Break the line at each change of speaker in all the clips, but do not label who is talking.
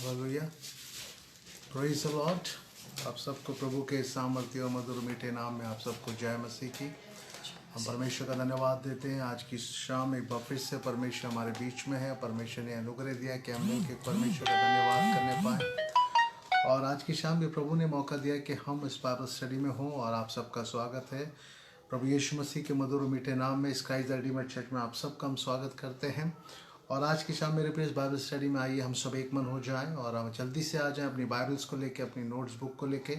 Hallelujah, praise the Lord. आप सबको प्रभु के सामर्थ्य और मधुर मीठे नाम में आप सबको जय मसीह की। हम परमेश्वर का धन्यवाद देते हैं। आज की शाम एक बार फिर से परमेश्वर हमारे बीच में है। परमेश्वर ने अनुग्रह दिया कि हम मिलकर परमेश्वर का धन्यवाद करने पाए। और आज की शाम भी प्रभु ने मौका दिया कि हम इस बाइबल स्टडी में हों और आप सबका स्वागत है प्रभु यीशु मसीह के मधुर मीठे नाम में। इस क्राइस्ट द रिडीमर चर्च में आप सबका हम स्वागत करते हैं। और आज की शाम मेरे प्रिय बाइबल स्टडी में आइए हम सब एक मन हो जाएं और हम जल्दी से आ जाएं अपनी बाइबल्स को लेके, अपनी नोट्स बुक को लेके,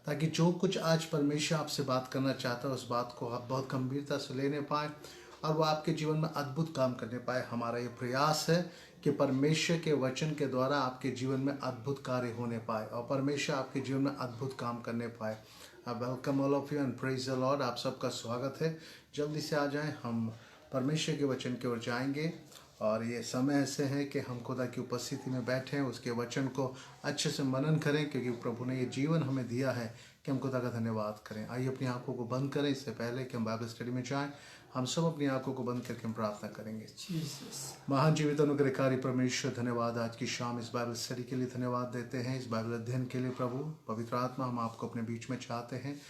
ताकि जो कुछ आज परमेश्वर आपसे बात करना चाहता है उस बात को आप बहुत गंभीरता से लेने पाएँ और वो आपके जीवन में अद्भुत काम करने पाए। हमारा ये प्रयास है कि परमेश्वर के वचन के द्वारा आपके जीवन में अद्भुत कार्य होने पाए और परमेश्वर आपके जीवन में अद्भुत काम करने पाए। Welcome all of you and praise the Lord. आप सबका स्वागत है। जल्दी से आ जाएं, हम परमेश्वर के वचन की ओर जाएंगे। और ये समय ऐसे है कि हम खुदा की उपस्थिति में बैठे हैं, उसके वचन को अच्छे से मनन करें, क्योंकि प्रभु ने ये जीवन हमें दिया है कि हम खुदा का धन्यवाद करें। आइए अपनी आंखों को बंद करें। इससे पहले कि हम बाइबल स्टडी में जाएं, हम सब अपनी आंखों को बंद करके हम प्रार्थना करेंगे। महान जीवित अनुग्रहकारी परमेश्वर, धन्यवाद आज की शाम इस बाइबल स्टडी के लिए धन्यवाद देते हैं, इस बाइबल अध्ययन के लिए। प्रभु पवित्र आत्मा, हम आपको अपने बीच में चाहते हैं।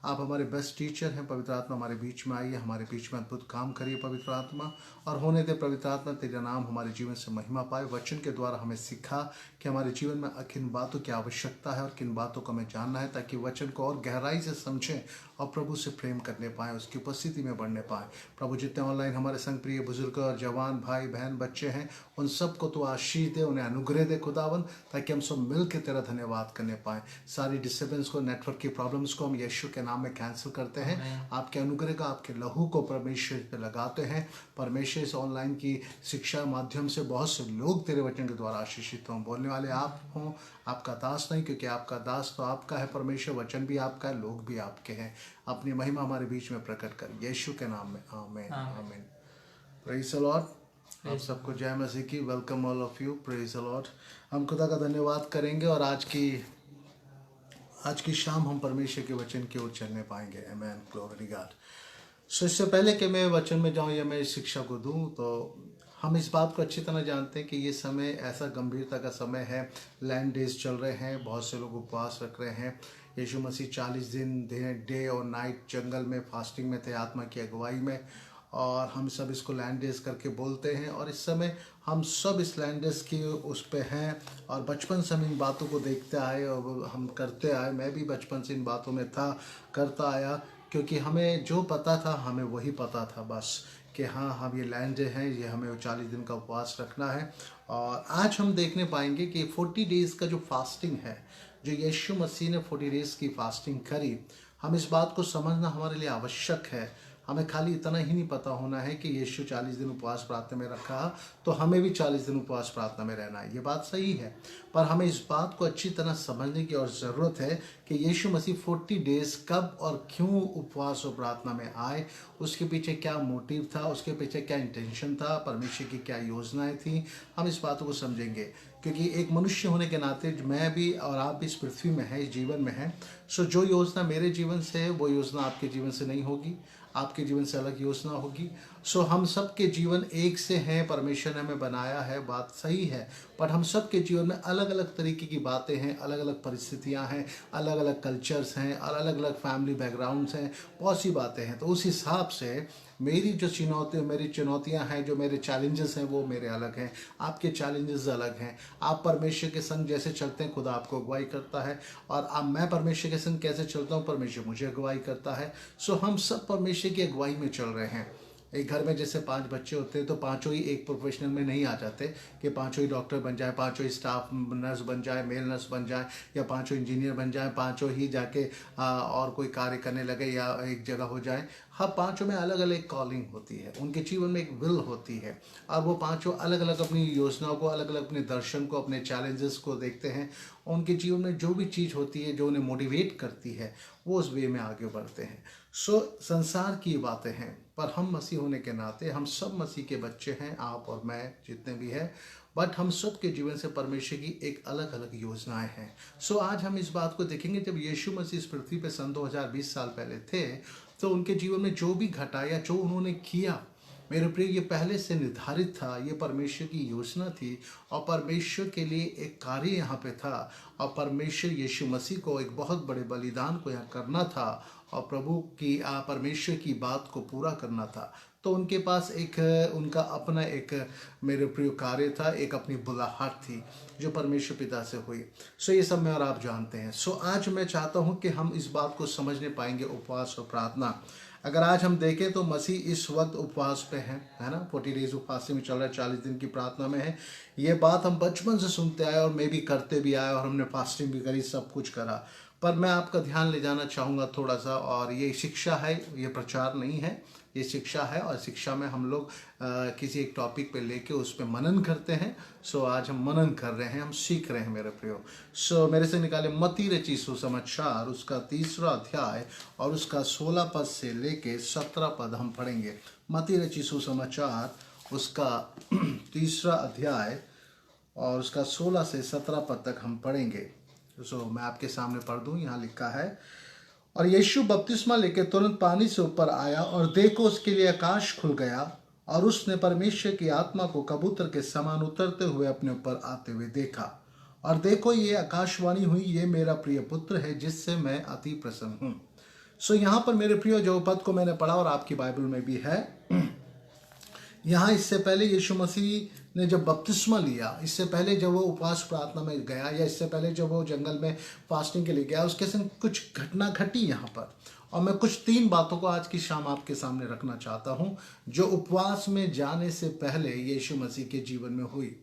आप हमारे बेस्ट टीचर हैं। पवित्र आत्मा हमारे बीच में आइए, हमारे बीच में अद्भुत काम करिए पवित्र आत्मा, और होने दे पवित्र आत्मा तेरा नाम हमारे जीवन से महिमा पाए। वचन के द्वारा हमें सिखा कि हमारे जीवन में किन बातों की आवश्यकता है और किन बातों को हमें जानना है, ताकि वचन को और गहराई से समझें और प्रभु से प्रेम करने पाएँ, उसकी उपस्थिति में बढ़ने पाएँ। प्रभु जितने ऑनलाइन हमारे संग प्रिय बुजुर्ग और जवान भाई बहन बच्चे हैं, उन सबको तो आशीष दे, उन्हें अनुग्रह दे खुदावन, ताकि हम सब मिल के तेरा धन्यवाद करने पाएँ। सारी डिस्टर्बेंस को, नेटवर्क की प्रॉब्लम्स को हम यीशु के नाम में कैंसिल करते हैं। आपके अनुग्रह का, आपके लहू को परमेश्वर पे लगाते हैं। परमेश्वर इस ऑनलाइन की शिक्षा माध्यम से बहुत से लोग तेरे वचन के द्वारा आशीषित हों। बोलने वाले आप हों, आपका दास नहीं, क्योंकि आपका दास तो आपका है परमेश्वर, वचन भी आपका है, लोग भी आपके हैं। अपनी महिमा हमारे बीच में प्रकट कर, यीशु के नाम में, आमीन आमीन। Praise the Lord. आप सबको जय मसीह की। Welcome all of you. Praise the Lord. हम खुदा का धन्यवाद करेंगे और आज की शाम हम परमेश्वर के वचन की ओर चलने पाएंगे। आमेन, ग्लोरी टू गॉड। सो इससे पहले कि मैं वचन में जाऊं या मैं इस शिक्षा को दूं, तो हम इस बात को अच्छी तरह जानते हैं कि ये समय ऐसा गंभीरता का समय है। लैंड डेज चल रहे हैं, बहुत से लोग उपवास रख रहे हैं। यीशु मसीह 40 दिन डे और नाइट जंगल में फास्टिंग में थे, आत्मा की अगुवाई में, और हम सब इसको लैंड डेज करके बोलते हैं। और इस समय हम सब इस लैंड डेज की उस पे हैं और बचपन से हम इन बातों को देखते आए और हम करते आए। मैं भी बचपन से इन बातों में था, करता आया, क्योंकि हमें जो पता था हमें वही पता था बस, कि हाँ हम ये लैंड डे हैं, ये हमें 40 दिन का उपवास रखना है। और आज हम देखने पाएंगे कि 40 डेज़ का जो फास्टिंग है, जो यीशु मसीह ने 40 डेज़ की फास्टिंग करी, हम इस बात को समझना हमारे लिए आवश्यक है। हमें खाली इतना ही नहीं पता होना है कि यीशु 40 दिन उपवास प्रार्थना में रखा, तो हमें भी 40 दिन उपवास प्रार्थना में रहना है। ये बात सही है, पर हमें इस बात को अच्छी तरह समझने की और ज़रूरत है कि यीशु मसीह 40 डेज़ कब और क्यों उपवास और प्रार्थना में आए, उसके पीछे क्या मोटिव था, उसके पीछे क्या इंटेंशन था, परमेश्वर की क्या योजनाएं थी। हम इस बातों को समझेंगे, क्योंकि एक मनुष्य होने के नाते मैं भी और आप भी इस पृथ्वी में है, इस जीवन में है। सो जो योजना मेरे जीवन से है वो योजना आपके जीवन से नहीं होगी, आपके जीवन से अलग योजना होगी। सो हम सब के जीवन एक से हैं, परमेश्वर ने हमें बनाया है, बात सही है, पर हम सब के जीवन में अलग अलग तरीके की बातें हैं, अलग अलग परिस्थितियां हैं, अलग अलग कल्चर्स हैं और अलग अलग फैमिली बैकग्राउंड्स हैं, बहुत सी बातें हैं। तो उस हिसाब से मेरी चुनौतियां हैं, जो मेरे चैलेंजेस हैं वो मेरे अलग हैं, आपके चैलेंजेस अलग हैं। आप परमेश्वर के संग जैसे चलते हैं, खुदा आपको अगुवाई करता है, और अब मैं परमेश्वर के संग कैसे चलता हूँ, परमेश्वर मुझे अगुवाई करता है। सो हम सब परमेश्वर की अगुवाई में चल रहे हैं। एक घर में जैसे 5 बच्चे होते हैं, तो पांचों ही एक प्रोफेशनल में नहीं आ जाते कि पांचों ही डॉक्टर बन जाए, पांचों ही स्टाफ नर्स बन जाए, मेल नर्स बन जाए, या पांचों इंजीनियर बन जाए, पांचों ही जाके और कोई कार्य करने लगे या एक जगह हो जाए। हाँ, पांचों में अलग अलग कॉलिंग होती है, उनके जीवन में एक विल होती है, और वो पांचों अलग अलग अपनी योजनाओं को, अलग अलग अपने दर्शन को, अपने चैलेंजेस को देखते हैं। उनके जीवन में जो भी चीज़ होती है जो उन्हें मोटिवेट करती है, वो उस वे में आगे बढ़ते हैं। सो संसार की बातें हैं, पर हम मसीह होने के नाते हम सब मसीह के बच्चे हैं, आप और मैं जितने भी हैं, बट हम सब के जीवन से परमेश्वर की एक अलग अलग योजनाएं हैं। सो आज हम इस बात को देखेंगे, जब यीशु मसीह इस पृथ्वी पे सन 2020 साल पहले थे, तो उनके जीवन में जो भी घटा या जो उन्होंने किया, मेरे प्रिय, ये पहले से निर्धारित था, ये परमेश्वर की योजना थी और परमेश्वर के लिए एक कार्य यहाँ पे था और परमेश्वर यीशु मसीह को एक बहुत बड़े बलिदान को यहाँ करना था और प्रभु की परमेश्वर की बात को पूरा करना था। तो उनके पास एक उनका अपना एक मेरे प्रिय कार्य था, एक अपनी बुलाहट थी जो परमेश्वर पिता से हुई। सो ये सब मैं और आप जानते हैं। सो आज मैं चाहता हूँ कि हम इस बात को समझने पाएंगे, उपवास और प्रार्थना। अगर आज हम देखें तो मसीह इस वक्त उपवास पे है ना, 40 डेज उपवास में चल रहा है, 40 दिन की प्रार्थना में है। ये बात हम बचपन से सुनते आए और मैं भी करते भी आया और हमने फास्टिंग भी करी, सब कुछ करा। पर मैं आपका ध्यान ले जाना चाहूँगा थोड़ा सा, और ये शिक्षा है, ये प्रचार नहीं है, ये शिक्षा है और शिक्षा में हम लोग किसी एक टॉपिक पे लेके उस पर मनन करते हैं। सो आज हम मनन कर रहे हैं, हम सीख रहे हैं मेरे प्रियो। सो मेरे से निकाले मत्ती रची सुसमाचार, उसका 3रा अध्याय और उसका 16 पद से लेके 17 पद हम पढ़ेंगे। मत्ती रची सुसमाचार उसका 3रा अध्याय और उसका 16 से 17 पद तक हम पढ़ेंगे। सो मैं आपके सामने पढ़ दूं। यहाँ लिखा है, और यीशु बपतिस्मा लेके तुरंत पानी से ऊपर आया और देखो उसके लिए आकाश खुल गया और उसने परमेश्वर की आत्मा को कबूतर के समान उतरते हुए अपने ऊपर आते हुए देखा। और देखो ये आकाशवाणी हुई, ये मेरा प्रिय पुत्र है जिससे मैं अति प्रसन्न हूँ। सो यहाँ पर मेरे प्रिय जो पद को मैंने पढ़ा और आपकी बाइबल में भी है, यहाँ इससे पहले यीशु मसीह ने जब बपतिस्मा लिया, इससे पहले जब वो उपवास प्रार्थना में गया या इससे पहले जब वो जंगल में फास्टिंग के लिए गया, उसके संग कुछ घटना घटी यहाँ पर। और मैं कुछ 3 बातों को आज की शाम आपके सामने रखना चाहता हूँ जो उपवास में जाने से पहले यीशु मसीह के जीवन में हुई।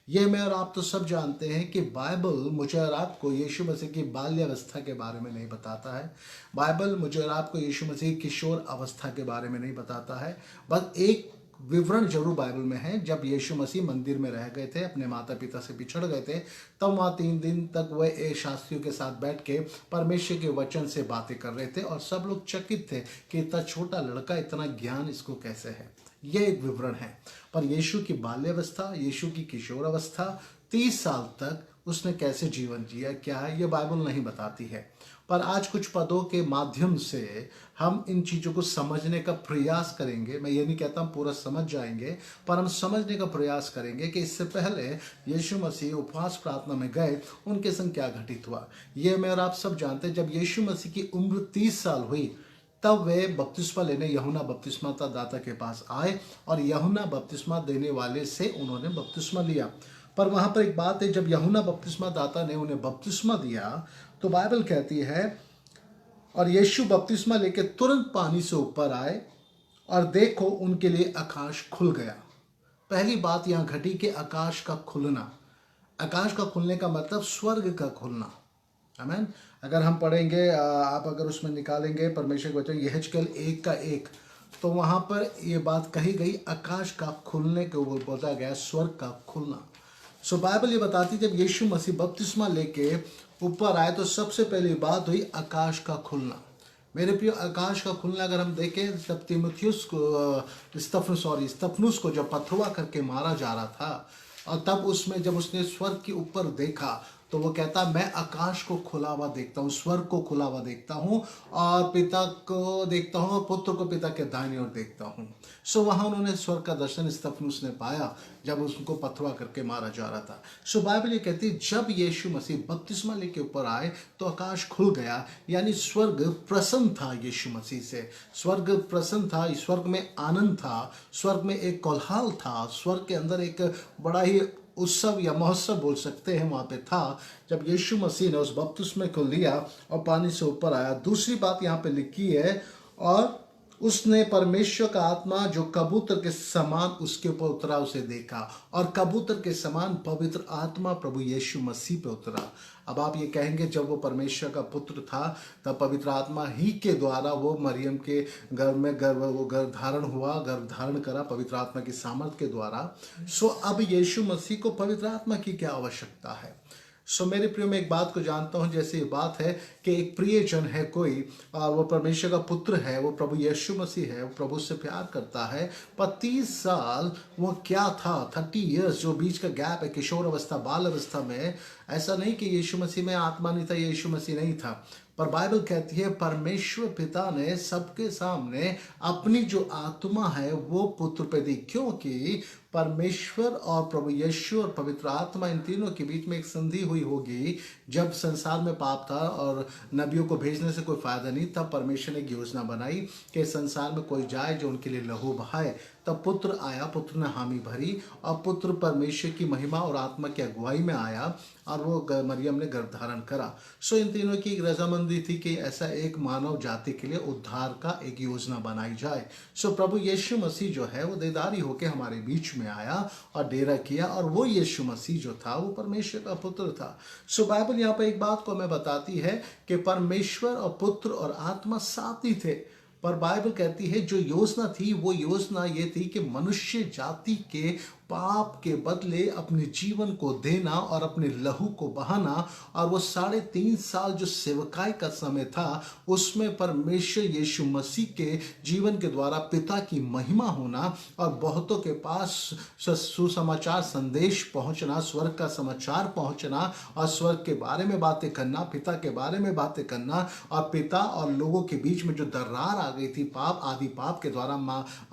ये मैं और आप तो सब जानते हैं कि बाइबल मुझे और आपको यीशु मसीह की बाल्यावस्था के बारे में नहीं बताता है। बाइबल मुझे और आपको यीशु मसीह की किशोर अवस्था के बारे में नहीं बताता है। बस एक विवरण जरूर बाइबल में है, जब यीशु मसीह मंदिर में रह गए थे, अपने माता पिता से बिछड़ गए थे, तब वहाँ 3 दिन तक वह एक शास्त्रियों के साथ बैठ के परमेश्वर के वचन से बातें कर रहे थे और सब लोग चकित थे कि इतना छोटा लड़का, इतना ज्ञान इसको कैसे है। यह एक विवरण है। पर यीशु की बाल्यावस्था, यीशु की किशोर अवस्था, 30 साल तक उसने कैसे जीवन जिया, क्या है, ये बाइबल नहीं बताती है। पर आज कुछ पदों के माध्यम से हम इन चीज़ों को समझने का प्रयास करेंगे। मैं ये नहीं कहता हम पूरा समझ जाएंगे, पर हम समझने का प्रयास करेंगे कि इससे पहले यीशु मसीह उपवास प्रार्थना में गए, उनके संग क्या घटित हुआ। ये मैं और आप सब जानते हैं। जब यीशु मसीह की उम्र 30 साल हुई, तब वे बपतिस्मा लेने यूहन्ना बपतिस्मा दाता के पास आए और यूहन्ना बपतिस्मा देने वाले से उन्होंने बपतिस्मा लिया। पर वहाँ पर एक बात है, जब यूहन्ना बपतिस्मा दाता ने उन्हें बपतिस्मा दिया तो बाइबल कहती है, और यीशु बपतिस्मा लेके तुरंत पानी से ऊपर आए और देखो उनके लिए आकाश खुल गया। पहली बात यहाँ घटी कि आकाश का खुलना। आकाश का खुलने का मतलब स्वर्ग का खुलना। आमीन। अगर हम पढ़ेंगे, आप अगर उसमें निकालेंगे परमेश्वर के वचन यहेजकेल 1:1, तो वहाँ पर ये बात कही गई, आकाश का खुलने को बोला गया, स्वर्ग का खुलना। सो बाइबल ये बताती, जब यीशु मसीह बपतिस्मा लेके ऊपर आए तो सबसे पहली बात हुई आकाश का खुलना। मेरे प्रिय, आकाश का खुलना अगर हम देखें, तब तीमुथियुस को स्तिफनुस को जब पथरवा करके मारा जा रहा था और तब उसमें जब उसने स्वर्ग के ऊपर देखा तो वो कहता, मैं आकाश को खुला हुआ देखता हूँ, स्वर्ग को खुला हुआ देखता हूँ और पिता को देखता हूँ और पुत्र को पिता के दाहिनी ओर देखता हूँ। सो वहाँ उन्होंने स्वर्ग का दर्शन स्तिफनुस ने पाया जब उसको पथरवा करके मारा जा रहा था। सो बाइबल ये कहती है, जब यीशु मसीह बपतिस्मा लेके ऊपर आए तो आकाश खुल गया, यानी स्वर्ग प्रसन्न था यीशु मसीह से। स्वर्ग प्रसन्न था, स्वर्ग में आनंद था, स्वर्ग में एक कोलाहल था, स्वर्ग के अंदर एक बड़ा ही उत्सव या महोत्सव बोल सकते हैं वहाँ पे था, जब यीशु मसीह ने उस बपतिस्मा को लिया और पानी से ऊपर आया। दूसरी बात यहाँ पे लिखी है, और उसने परमेश्वर का आत्मा जो कबूतर के समान उसके ऊपर उतरा उसे देखा, और कबूतर के समान पवित्र आत्मा प्रभु यीशु मसीह पे उतरा। अब आप ये कहेंगे, जब वो परमेश्वर का पुत्र था तब पवित्र आत्मा ही के द्वारा वो मरियम के गर्भ में गर्भ धारण करा पवित्र आत्मा की सामर्थ के द्वारा। सो अब यीशु मसीह को पवित्र आत्मा की क्या आवश्यकता है। सो मेरे प्रिय, मैं एक बात को जानता हूँ, जैसे ये बात है कि एक प्रियजन है कोई, और वो परमेश्वर का पुत्र है, वो प्रभु यीशु मसीह है, वो प्रभु से प्यार करता है, पर 30 साल वो क्या था, 30 ईयर्स जो बीच का गैप है, किशोर अवस्था बाल अवस्था में, ऐसा नहीं कि यीशु मसीह में आत्मा नहीं था, यीशु मसीह नहीं था, पर बाइबल कहती है परमेश्वर पिता ने सबके सामने अपनी जो आत्मा है वो पुत्र पे दी, क्योंकि परमेश्वर और प्रभु यीशु और पवित्र आत्मा इन तीनों के बीच में एक संधि हुई होगी। जब संसार में पाप था और नबियों को भेजने से कोई फायदा नहीं, तब परमेश्वर ने एक योजना बनाई कि संसार में कोई जाए जो उनके लिए लहू बहाए। तब पुत्र आया, पुत्र ने हामी भरी और पुत्र परमेश्वर की महिमा और आत्मा की अगुवाई में आया और वो मरियम ने गर्भ धारण करा। सो इन तीनों की एक रजामंदी थी कि ऐसा एक मानव जाति के लिए उद्धार का एक योजना बनाई जाए। सो प्रभु यीशु मसीह जो है वो देदारी होकर हमारे बीच में आया और डेरा किया, और वो यीशु मसीह जो था वो परमेश्वर का पुत्र था। सो बाइबल यहाँ पर एक बात को हमें बताती है कि परमेश्वर और पुत्र और आत्मा साथ ही थे। पर बाइबल कहती है जो योजना थी वो योजना ये थी कि मनुष्य जाति के पाप के बदले अपने जीवन को देना और अपने लहू को बहाना। और वो 3.5 साल जो सेवकाई का समय था उसमें परमेश्वर यीशु मसीह के जीवन के द्वारा पिता की महिमा होना और बहुतों के पास सुसमाचार संदेश पहुंचना, स्वर्ग का समाचार पहुंचना और स्वर्ग के बारे में बातें करना, पिता के बारे में बातें करना। और पिता और लोगों के बीच में जो दरार आ गई थी पाप, आदि पाप के द्वारा,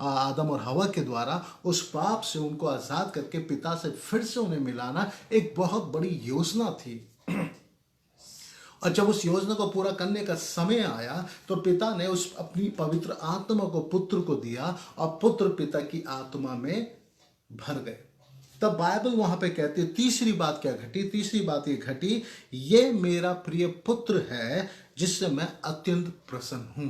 आदम और हवा के द्वारा, उस पाप से उनको आजाद करके पिता से फिर से उन्हें मिलाना एक बहुत बड़ी योजना थी। और जब उस योजना को पूरा करने का समय आया तो पिता ने उस अपनी पवित्र आत्मा को पुत्र को दिया और पुत्र पिता की आत्मा में भर गए। तब बाइबल वहां पे कहती है तीसरी बात क्या घटी? तीसरी बात ये घटी, ये मेरा प्रिय पुत्र है जिससे मैं अत्यंत प्रसन्न हूं।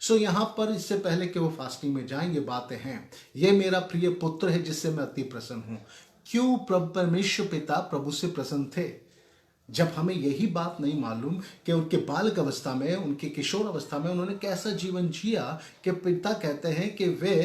सो यहां पर इससे पहले कि वो फास्टिंग में जाएं ये बातें हैं, ये मेरा प्रिय पुत्र है जिससे मैं अति प्रसन्न हूं। क्यों परमेश्वर पिता प्रभु से प्रसन्न थे? जब हमें यही बात नहीं मालूम कि उनके बालक अवस्था में, उनके किशोर अवस्था में उन्होंने कैसा जीवन जिया कि पिता कहते हैं कि वे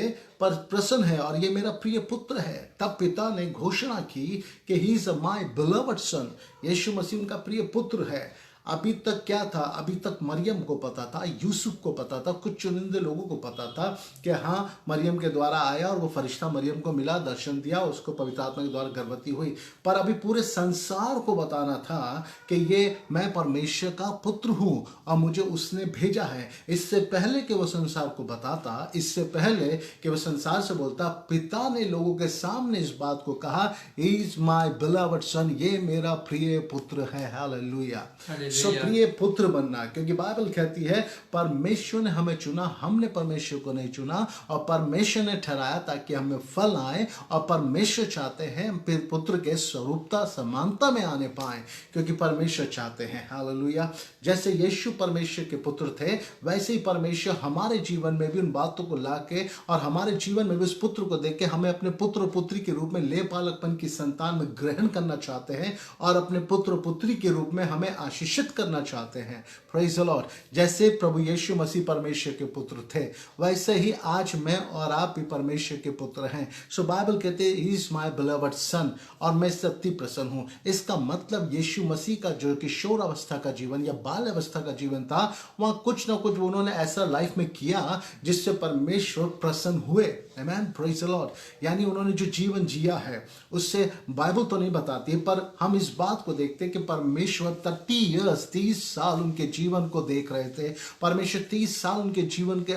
पर प्रसन्न है और ये मेरा प्रिय पुत्र है। तब पिता ने घोषणा की कि ही इज माय बिलवड सन, यीशु मसीह उनका प्रिय पुत्र है। अभी तक क्या था? अभी तक मरियम को पता था, यूसुफ को पता था, कुछ चुनिंदे लोगों को पता था कि हाँ मरियम के द्वारा आया और वो फरिश्ता मरियम को मिला, दर्शन दिया, उसको पवित्र आत्मा के द्वारा गर्भवती हुई। पर अभी पूरे संसार को बताना था कि ये मैं परमेश्वर का पुत्र हूं और मुझे उसने भेजा है। इससे पहले कि वो संसार को बताता, इससे पहले कि वो संसार से बोलता, पिता ने लोगों के सामने इस बात को कहा, ही इज माय बिलवड सन, ये मेरा प्रिय पुत्र है। हालेलुया। सो प्रिय पुत्र बनना, क्योंकि बाइबल कहती है परमेश्वर ने हमें चुना, हमने परमेश्वर को नहीं चुना, और परमेश्वर ने ठहराया ताकि हमें फल आए। और परमेश्वर चाहते हैं हम पुत्र के स्वरूपता समानता में आने पाए, क्योंकि परमेश्वर चाहते हैं। हालेलुया। जैसे यीशु परमेश्वर के पुत्र थे वैसे ही परमेश्वर हमारे जीवन में भी उन बातों को लाके और हमारे जीवन में भी उस पुत्र को देके हमें अपने पुत्र पुत्री के रूप में ले पालकपन की संतान में ग्रहण करना चाहते हैं और अपने पुत्र पुत्री के रूप में हमें आशीषित करना चाहते हैं। Praise the Lord. जैसे प्रभु यीशु मसीह परमेश्वर के पुत्र थे वैसे ही आज मैं और आप भी परमेश्वर के पुत्र हैं। सो बाइबल कहते हैं ही इज माय बिलवड सन, और मैं इससे अति प्रसन्न हूं। इसका मतलब यीशु मसीह का जो किशोर अवस्था का जीवन या बाल अवस्था का जीवन था, वहां कुछ ना कुछ उन्होंने ऐसा लाइफ में किया जिससे परमेश्वर प्रसन्न हुए। आमेन, प्रेज द लॉर्ड। यानी उन्होंने जो जीवन जिया है उससे बाइबल तो नहीं बताती, पर हम इस बात को देखते हैं कि परमेश्वर 30 साल उनके जीवन को देख रहे थे। परमेश्वर 30 साल उनके जीवन के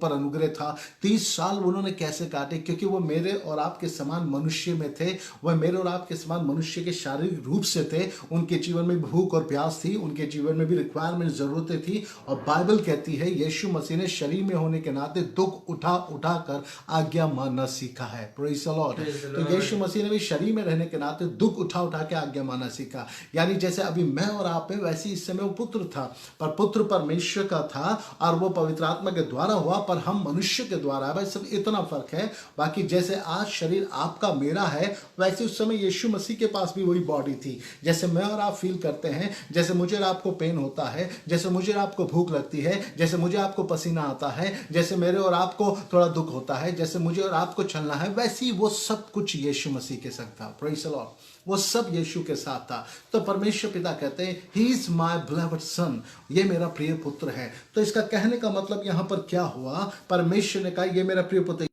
पर अनुग्रह था। 30 साल उन्होंने कैसे काटे? क्योंकि वो मेरे और आपके समान मनुष्य में थे, वह मेरे और आपके समान मनुष्य के शारीरिक रूप से थे। उनके जीवन में भूख और प्यास थी, उनके जीवन में भी रिक्वायरमेंट, जरूरतें थी। और बाइबल कहती है यीशु मसीह ने शरीर में होने के नाते दुख उठा उठा कर आज्ञा मानना सीखा है। Praise the Lord. तो यीशु मसीह ने भी शरीर में रहने के नाते दुख उठा उठा के आज्ञा मानना सीखा। यानी जैसे अभी मैं और आप में, वैसे इस समय वो पुत्र था, पर पुत्र परमेश्वर का था और वो पवित्र आत्मा के द्वारा हुआ, पर हम मनुष्य के द्वारा। बस सिर्फ इतना फर्क है। बाकी जैसे आज शरीर आपका मेरा है, वैसे उस समय यीशु मसीह के पास भी वही बॉडी थी। जैसे मैं और आप फील करते हैं, जैसे मुझे और आपको पेन होता है, जैसे मुझे और आपको भूख लगती है, जैसे मुझे आपको पसीना आता है, जैसे मेरे और आपको थोड़ा दुख होता है, जैसे मुझे और आपको चलना है, वैसे ही वो सब कुछ यीशु मसीह के साथ था। Praise the Lord. वो सब यीशु के साथ था। तो परमेश्वर पिता कहते हैं ही इज माय बिलवड सन, ये मेरा प्रिय पुत्र है। तो इसका कहने का मतलब यहां पर क्या हुआ? परमेश्वर ने कहा ये मेरा प्रिय पुत्र,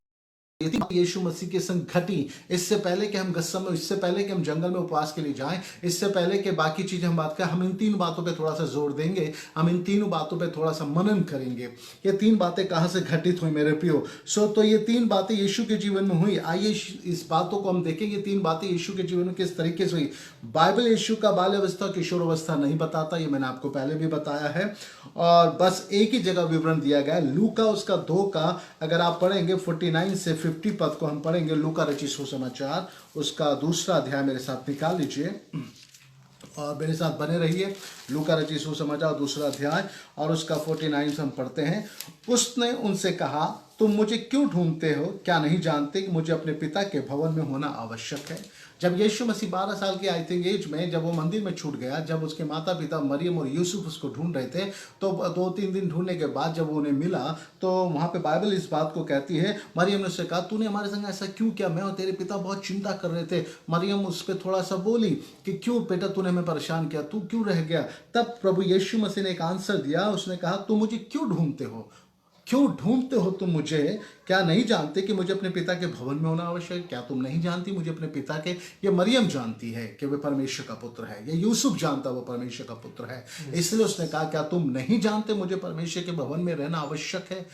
ये तीन बातें यीशु मसीह के संग घटी। इससे पहले कि हम गत्समने, इससे पहले कि हम जंगल में उपवास के लिए जाएं, इससे पहले कि बाकी चीजें हम बात करें, हम इन तीन बातों पे थोड़ा सा जोर देंगे, हम इन तीनों बातों पे थोड़ा सा मनन करेंगे। ये तीन बातें कहां से घटित हुई मेरे प्रियो? तो ये तीन बातें यीशु के जीवन में हुई। आइए इस बातों को हम देखेंगे, तीन बातें यीशु के जीवन में किस तरीके से हुई। बाइबल यीशु का बाल्य अवस्था, किशोर अवस्था नहीं बताता, ये मैंने आपको पहले भी बताया है, और बस एक ही जगह विवरण दिया गया है, लूका उसका 2 का। अगर आप पढ़ेंगे 49 से 50 पद को हम पढ़ेंगे, लूका रचित सुसमाचार उसका 2रा अध्याय मेरे साथ निकाल लीजिए और मेरे साथ बने रहिए। लूका रचित सुसमाचार 2रा अध्याय और उसका 49 हम पढ़ते हैं। उसने उनसे कहा, तुम मुझे क्यों ढूंढते हो? क्या नहीं जानते कि मुझे अपने पिता के भवन में होना आवश्यक है? जब यीशु मसीह 12 साल की आई थिंक एज में, जब वो मंदिर में छूट गया, जब उसके माता पिता मरियम और यूसुफ उसको ढूंढ रहे थे, तो 2-3 दिन ढूंढने के बाद जब वो उन्हें मिला, तो वहां पे बाइबल इस बात को कहती है, मरियम ने उससे कहा, तूने हमारे संग ऐसा क्यों किया? मैं और तेरे पिता बहुत चिंता कर रहे थे। मरियम उस पर थोड़ा सा बोली कि क्यों बेटा तूने हमें परेशान किया, तू क्यों रह गया? तब प्रभु यीशु मसीह ने एक आंसर दिया। उसने कहा, तुम मुझे क्यों ढूंढते हो? क्यों ढूंढते हो तुम मुझे? क्या नहीं जानते कि मुझे अपने पिता के भवन में होना आवश्यक है? क्या तुम नहीं जानती मुझे अपने पिता के? ये मरियम जानती है कि वे परमेश्वर का पुत्र है, ये यूसुफ जानता वो परमेश्वर का पुत्र है। इसलिए उसने कहा, क्या तुम नहीं जानते मुझे परमेश्वर के भवन में रहना आवश्यक है?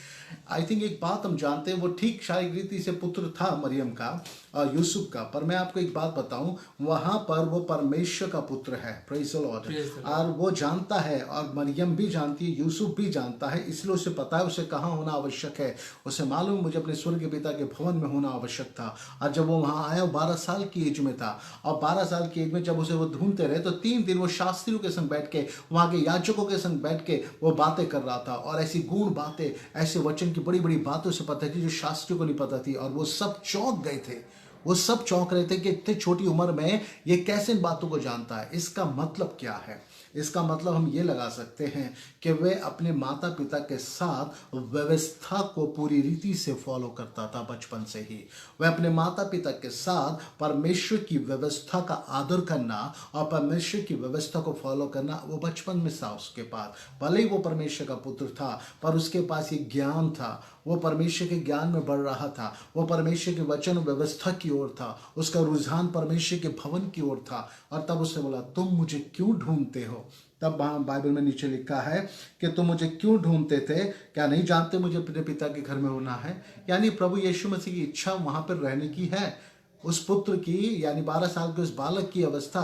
आई थिंक एक बात हम जानते हैं, वो ठीक शारीरिक रीति से पुत्र था मरियम का और यूसुफ का, पर मैं आपको एक बात बताऊं, वहां पर वो परमेश्वर का पुत्र है। Praise the Lord. और वो जानता है, और मरियम भी जानती है, यूसुफ भी जानता है, इसलिए उसे पता है उसे कहाँ होना आवश्यक है। उसे मालूम मुझे अपने स्वर्ग पिता के भवन में होना आवश्यक था। और जब वो वहां आया, 12 साल की एज में था, और 12 साल की एज में जब उसे वो ढूंढते रहे, तो 3 दिन वो शास्त्रियों के संग बैठ के, वहां के याजकों के संग बैठ के वो बातें कर रहा था, और ऐसी गूढ़ बातें, ऐसे वचन की बड़ी बड़ी बातें उसे पता थी जो शास्त्रियों को नहीं पता थी, और वो सब चौंक गए थे। वो सब चौंक रहे थे कि इतनी छोटी उम्र में ये कैसे इन बातों को जानता है। इसका मतलब क्या है? इसका मतलब हम ये लगा सकते हैं कि वे अपने माता पिता के साथ व्यवस्था को पूरी रीति से फॉलो करता था बचपन से ही। वह अपने माता पिता के साथ परमेश्वर की व्यवस्था का आदर करना और परमेश्वर की व्यवस्था को फॉलो करना वो बचपन में था उसके पास। भले ही वो परमेश्वर का पुत्र था, पर उसके पास ये ज्ञान था, वो परमेश्वर के ज्ञान में बढ़ रहा था, वो परमेश्वर के वचन व्यवस्था की ओर था, उसका रुझान परमेश्वर के भवन की ओर था। और तब उसने बोला, तुम मुझे क्यों ढूंढते हो? तब वहां बाइबल में नीचे लिखा है कि तुम मुझे क्यों ढूंढते थे? क्या नहीं जानते मुझे अपने पिता के घर में होना है? यानी प्रभु यीशु मसीह की इच्छा वहां पर रहने की है। उस पुत्र की, यानी 12 साल के उस बालक की अवस्था,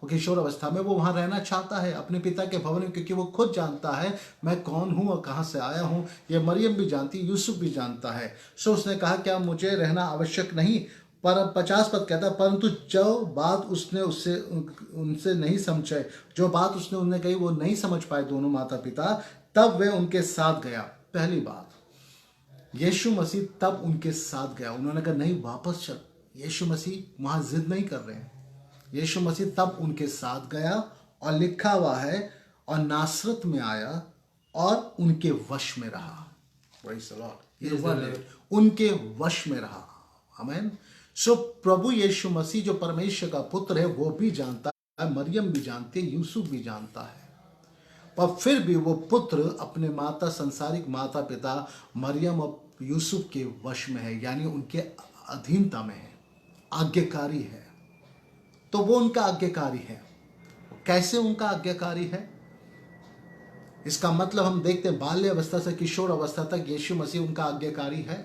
वो किशोर अवस्था में वो वहां रहना चाहता है अपने पिता के भवन में, क्योंकि वो खुद जानता है मैं कौन हूं और कहां से आया हूं। ये मरियम भी जानती, यूसुफ भी जानता है। सो उसने कहा, क्या मुझे रहना आवश्यक नहीं? पर 50 पद कहता है, परंतु जो बात उसने उनसे नहीं समझे, जो बात उसने उन्हें कही वो नहीं समझ पाए दोनों माता पिता, तब वे उनके साथ गया। पहली बात, यीशु मसीह तब उनके साथ गया। उन्होंने कहा नहीं वापस चल। यीशु मसीह वहां जिद नहीं कर रहे हैं। यीशु मसीह तब उनके साथ गया, और लिखा हुआ है, और नासरत में आया और उनके वश में रहा। Praise the Lord. ये वर्ड है, उनके वश में रहा। आमीन। सो प्रभु यीशु मसीह जो परमेश्वर का पुत्र है, वो भी जानता है, मरियम भी जानती है, यूसुफ भी जानता है, पर फिर भी वो पुत्र अपने संसारिक माता पिता मरियम और यूसुफ के वश में है, यानी उनके अधीनता में है, आज्ञाकारी है। तो वो उनका आज्ञाकारी है। कैसे उनका आज्ञाकारी है? इसका मतलब हम देखते हैं, बाल्य अवस्था से किशोर अवस्था तक यीशु मसीह उनका आज्ञाकारी है।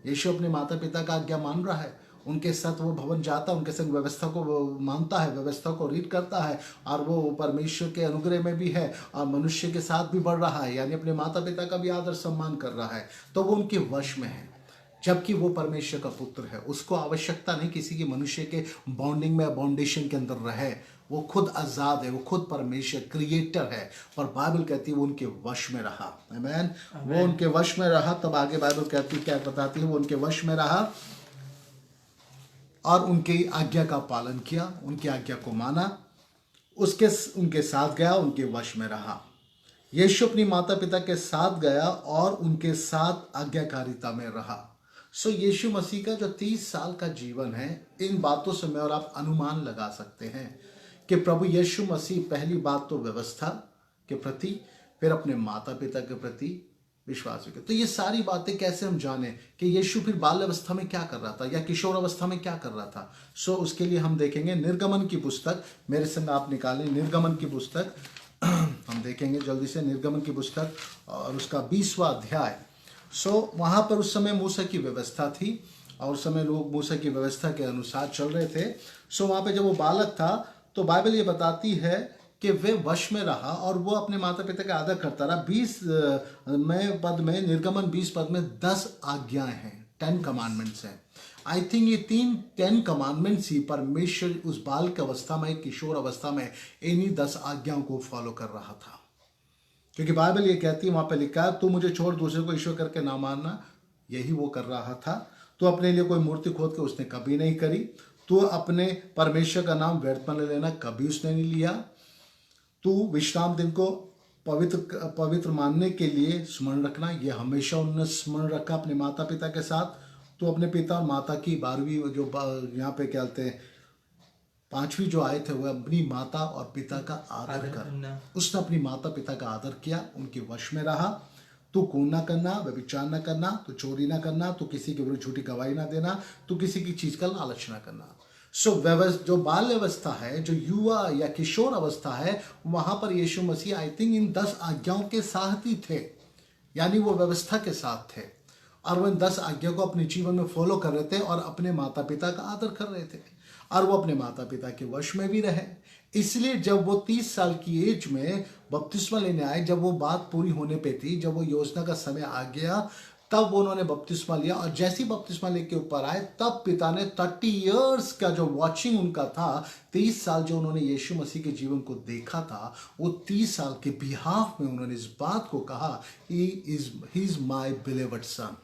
यीशु अपने माता पिता का आज्ञा मान रहा है, उनके साथ वो भवन जाता है, उनके संग व्यवस्था को वो मानता है, व्यवस्था को रीड करता है, और वो परमेश्वर के अनुग्रह में भी है और मनुष्य के साथ भी बढ़ रहा है, यानी अपने माता पिता का भी आदर सम्मान कर रहा है। तो वो उनके वश में है, जबकि वो परमेश्वर का पुत्र है। उसको आवश्यकता नहीं किसी की मनुष्य के बॉन्डिंग में, बाउंडेशन के अंदर रहे। वो खुद आजाद है, वो खुद परमेश्वर क्रिएटर है, पर बाइबल कहती है वो उनके वश में रहा। आमीन। वो उनके वश में रहा। तब आगे बाइबल कहती क्या बताती है? वो उनके वश में रहा और उनकी आज्ञा का पालन किया, उनकी आज्ञा को माना, उनके साथ गया, उनके वश में रहा। यीशु अपनी माता पिता के साथ गया और उनके साथ आज्ञाकारिता में रहा। सो यीशु मसीह का जो 30 साल का जीवन है, इन बातों से मैं और आप अनुमान लगा सकते हैं कि प्रभु यीशु मसीह पहली बात तो व्यवस्था के प्रति, फिर अपने माता पिता के प्रति, विश्वास योग्य। तो ये सारी बातें कैसे हम जाने कि यीशु फिर बाल अवस्था में क्या कर रहा था या किशोर अवस्था में क्या कर रहा था। उसके लिए हम देखेंगे निर्गमन की पुस्तक, मेरे संग आप निकालें निर्गमन की पुस्तक हम देखेंगे जल्दी से निर्गमन की पुस्तक और उसका 20वां अध्याय। वहाँ पर उस समय मूसा की व्यवस्था थी और उस समय लोग मूसा की व्यवस्था के अनुसार चल रहे थे। वहाँ पे जब वो बालक था तो बाइबल ये बताती है कि वे वश में रहा और वो अपने माता पिता का आदर करता रहा। 20 में पद में, निर्गमन 20 पद में 10 आज्ञाएं हैं, 10 कमांडमेंट्स हैं। आई थिंक ये 10 कमांडमेंट्स ही परमेश्वर उस बाल की अवस्था में, किशोर अवस्था में इन्हीं 10 आज्ञाओं को फॉलो कर रहा था। क्योंकि बाइबल ये कहती है, वहां पे लिखा है, तू मुझे छोड़ दूसरे को ईश्वर करके ना मानना। यही वो कर रहा था। तो अपने लिए कोई मूर्ति खोद के उसने कभी नहीं करी। तो अपने परमेश्वर का नाम व्यर्थ में लेना कभी उसने नहीं लिया। तू विश्राम दिन को पवित्र मानने के लिए स्मरण रखना, ये हमेशा उन्होंने स्मरण रखा अपने माता पिता के साथ। तो अपने पिता और माता की 12वीं जो यहाँ पे क्या कहते हैं 5वीं जो आए थे, वह अपनी माता और पिता का आदर कर। उसने अपनी माता पिता का आदर किया, उनके वश में रहा। तू खून ना करना, व्यभिचार ना करना, तू चोरी ना करना, तू किसी के विरुद्ध झूठी गवाही ना देना, तू किसी की चीज का लालच ना करना। जो बाल अवस्था है, जो युवा या किशोर अवस्था है, वहां पर यीशु मसीह आई थिंक इन 10 आज्ञाओं के साथ ही थे, यानी वो व्यवस्था के साथ थे और वो इन 10 आज्ञा को अपने जीवन में फॉलो कर रहे थे और अपने माता पिता का आदर कर रहे थे और वो अपने माता पिता के वश में भी रहे। इसलिए जब वो 30 साल की एज में बपतिस्मा लेने आए, जब वो बात पूरी होने पे थी, जब वो योजना का समय आ गया, तब उन्होंने बपतिस्मा लिया और जैसी बपतिस्मा लेके ऊपर आए, तब पिता ने 30 इयर्स का जो वॉचिंग उनका था, 30 साल जो उन्होंने यीशु मसीह के जीवन को देखा था, वो 30 साल के बिहाफ में उन्होंने इस बात को कहा, ही इज माई बिलीव्ड सन,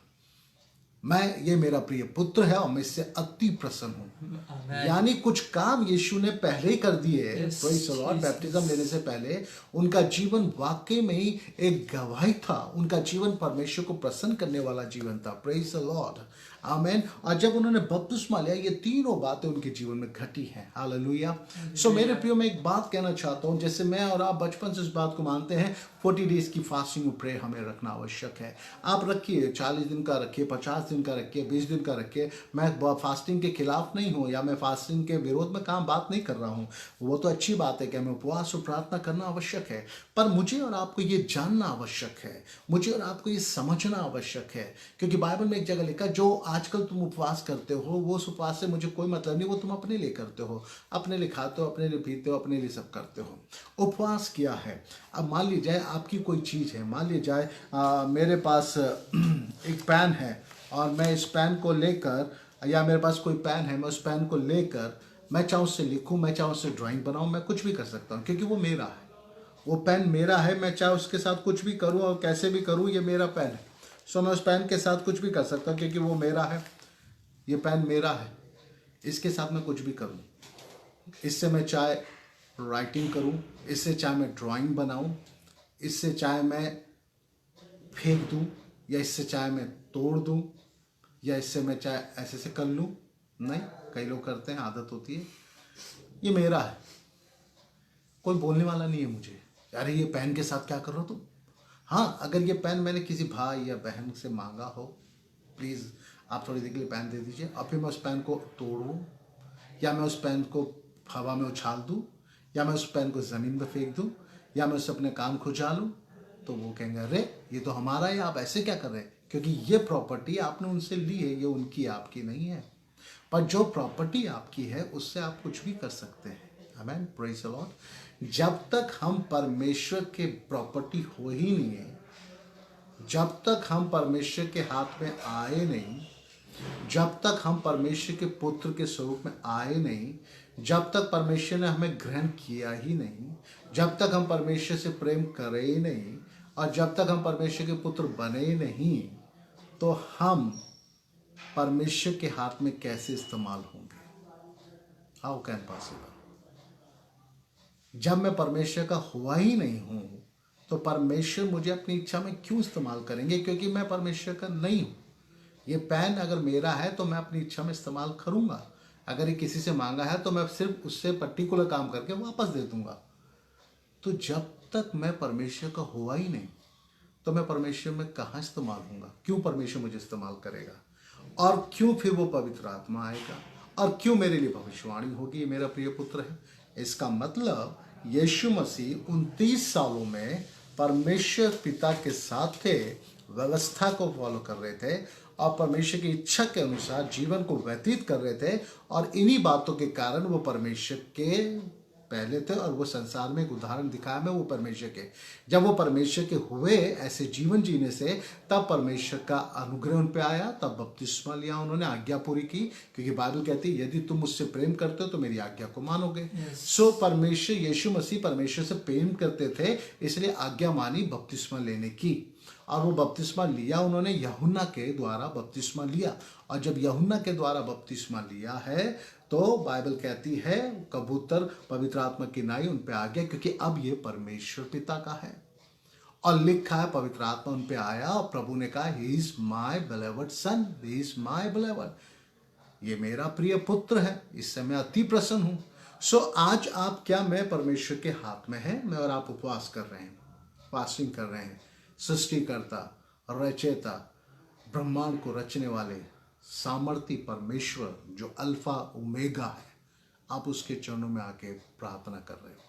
ये मेरा प्रिय पुत्र है और मैं इससे अति प्रसन्न हूं। यानी कुछ काम यीशु ने पहले ही कर दिए। Praise the Lord. बैप्टिज्म लेने से पहले उनका जीवन वाकई में ही एक गवाही था। उनका जीवन परमेश्वर को प्रसन्न करने वाला जीवन था। प्रेज़ द लॉर्ड, आमेन। और जब उन्होंने बपतिस्मा लिया, ये तीनों बातें उनके जीवन में घटी हैं। हालेलुया। मेरे प्रियो, मैं एक बात कहना चाहता हूं, जैसे मैं और आप बचपन से इस बात को मानते हैं, 40 डेज की फास्टिंग और प्रेयर हमें रखना आवश्यक है। आप रखिए, 40 दिन का रखिए, 50 दिन का रखिए, 20 दिन का रखिए। मैं फास्टिंग के खिलाफ नहीं हूं या मैं फास्टिंग के विरोध में बात नहीं कर रहा हूं। वो तो अच्छी बात है कि हमें उपवास और प्रार्थना करना आवश्यक है, पर मुझे और आपको ये जानना आवश्यक है, मुझे और आपको ये समझना आवश्यक है। क्योंकि बाइबल में एक जगह लिखा, जो आजकल तुम उपवास करते हो, वो उस उपवास से मुझे कोई मतलब नहीं, वो तुम अपने लिए करते हो, अपने लिए खाते हो, अपने लिए पीते हो, अपने लिए सब करते हो। उपवास क्या है? अब मान लीजिए आपकी कोई चीज़ है, मान लीजिए मेरे पास एक पेन है और मैं इस पेन को लेकर, या मेरे पास कोई पेन है, मैं उस पेन को लेकर मैं चाहे उससे लिखूं, मैं चाहे उससे ड्राइंग बनाऊं, मैं कुछ भी कर सकता हूं, क्योंकि वो मेरा है, वो पेन मेरा है। मैं चाहे उसके साथ कुछ भी करूं और कैसे भी करूं, ये मेरा पेन है। मैं उस पेन के साथ कुछ भी कर सकता हूं, क्योंकि वो मेरा है, ये पेन मेरा है, इसके साथ मैं कुछ भी करूं। इससे मैं चाहे राइटिंग करूं, इससे चाहे मैं ड्राइंग बनाऊं, इससे चाहे मैं फेंक दूं, या इससे चाहे मैं तोड़ दूं, या इससे मैं चाहे ऐसे से कर लूं। नहीं, कई लोग करते हैं, आदत होती है। ये मेरा है, कोई बोलने वाला नहीं है मुझे, अरे ये पेन के साथ क्या कर रहे हो तुम। हाँ, अगर ये पेन मैंने किसी भाई या बहन से मांगा हो, प्लीज़ आप थोड़ी देर के लिए पेन दे दीजिए, और फिर मैं उस पेन को तोड़ूं, या मैं उस पेन को हवा में उछाल दूं, या मैं उस पेन को ज़मीन में फेंक दूं, या मैं उससे अपने कान खुजा लूं, तो वो कहेंगे, अरे ये तो हमारा है, आप ऐसे क्या कर रहे हैं? क्योंकि ये प्रॉपर्टी आपने उनसे ली है, ये उनकी, आपकी नहीं है। पर जो प्रॉपर्टी आपकी है, उससे आप कुछ भी कर सकते हैं। आमेन, प्रेज़ द लॉर्ड। जब तक हम परमेश्वर के प्रॉपर्टी हो ही नहीं है, जब तक हम परमेश्वर के हाथ में आए नहीं, जब तक हम परमेश्वर के पुत्र के स्वरूप में आए नहीं, जब तक परमेश्वर ने हमें ग्रहण किया ही नहीं, जब तक हम परमेश्वर से प्रेम करे ही नहीं, और जब तक हम परमेश्वर के पुत्र बने ही नहीं, तो हम परमेश्वर के हाथ में कैसे इस्तेमाल होंगे? How can possible? जब मैं परमेश्वर का हुआ ही नहीं हूं, तो परमेश्वर मुझे अपनी इच्छा में क्यों इस्तेमाल करेंगे? क्योंकि मैं परमेश्वर का नहीं हूं। ये पेन अगर मेरा है तो मैं अपनी इच्छा में इस्तेमाल करूंगा। अगर ये किसी से मांगा है तो मैं सिर्फ उससे पर्टिकुलर काम करके वापस दे दूंगा। तो जब तक मैं परमेश्वर का हुआ ही नहीं, तो मैं परमेश्वर में कहाँ इस्तेमाल हूँगा? क्यों परमेश्वर मुझे इस्तेमाल करेगा? और क्यों फिर वो पवित्र आत्मा आएगा? और क्यों मेरे लिए भविष्यवाणी होगी, ये मेरा प्रिय पुत्र है? इसका मतलब यीशु मसीह 29 सालों में परमेश्वर पिता के साथ थे, व्यवस्था को फॉलो कर रहे थे और परमेश्वर की इच्छा के अनुसार जीवन को व्यतीत कर रहे थे, और इन्हीं बातों के कारण वो परमेश्वर के पहले थे। और वो संसार में एक उदाहरण दिखाया मैं वो परमेश्वर के, जब वो परमेश्वर के हुए ऐसे जीवन जीने से, तब परमेश्वर का अनुग्रह उन पे आया, तब बपतिस्मा लिया उन्होंने, आज्ञा पूरी की, क्योंकि बाइबल कहती है यदि तुम मुझसे प्रेम करते हो तो मेरी आज्ञा को मानोगे। सो परमेश्वर, यीशु मसीह परमेश्वर से प्रेम करते थे, इसलिए आज्ञा मानी बपतिस्मा लेने की, और वो बपतिस्मा लिया उन्होंने, यूहन्ना के द्वारा बपतिस्मा लिया। और जब यूहन्ना के द्वारा बपतिस्मा लिया है तो बाइबल कहती है कबूतर पवित्र आत्मा की नाई उन पे आ गया, क्योंकि अब ये परमेश्वर पिता का है। और लिखा है पवित्र आत्मा उन पे आया और प्रभु ने कहा he is my beloved son, he is my beloved, ये मेरा प्रिय पुत्र है, इससे मैं अति प्रसन्न हूं। सो आज आप क्या मैं परमेश्वर के हाथ में है, मैं और आप उपवास कर रहे हैं, फास्टिंग कर रहे हैं। सृष्टिकर्ता, रचयिता, ब्रह्मांड को रचने वाले सामर्थी परमेश्वर जो अल्फा ओमेगा है, आप उसके चरणों में आके प्रार्थना कर रहे हो,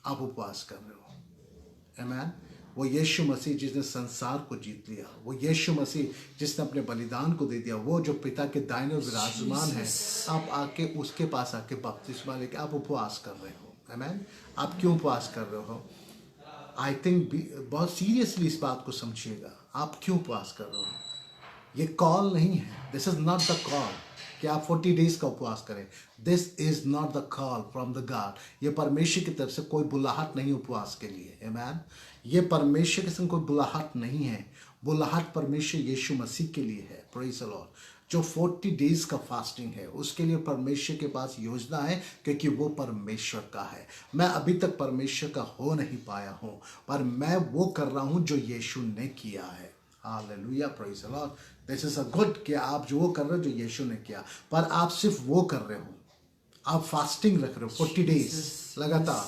आप उपवास कर रहे हो। आमीन। वो यीशु मसीह जिसने संसार को जीत लिया, वो यीशु मसीह जिसने अपने बलिदान को दे दिया, वो जो पिता के दाहिने ओर विराजमान है, आप आके उसके पास आके बपतिस्मा लेके आप उपवास कर रहे हो। आमीन। आप क्यों उपवास कर रहे हो? आई थिंक बहुत सीरियसली इस बात को समझिएगा, आप क्यों उपवास कर रहे हो? ये कॉल नहीं है, this is not the call कि आप 40 डेज का उपवास करें। This is not the call from the God. ये परमेश्वर की तरफ से कोई बुलाहट नहीं उपवास के लिए। आमीन। ये परमेश्वर के संग कोई बुलाहट नहीं है, बुलाहट परमेश्वर यीशु मसीह के लिए है। Praise the Lord. जो 40 डेज का फास्टिंग है उसके लिए परमेश्वर के पास योजना है, क्योंकि वो परमेश्वर का है। मैं अभी तक परमेश्वर का हो नहीं पाया हूँ, पर मैं वो कर रहा हूँ जो यीशु ने किया है। Hallelujah, praise the Lord. This is a good कि आप जो वो कर रहे हो जो यीशु ने किया, पर आप सिर्फ वो कर रहे हो, आप फास्टिंग रख रहे हो 40 डेज लगातार,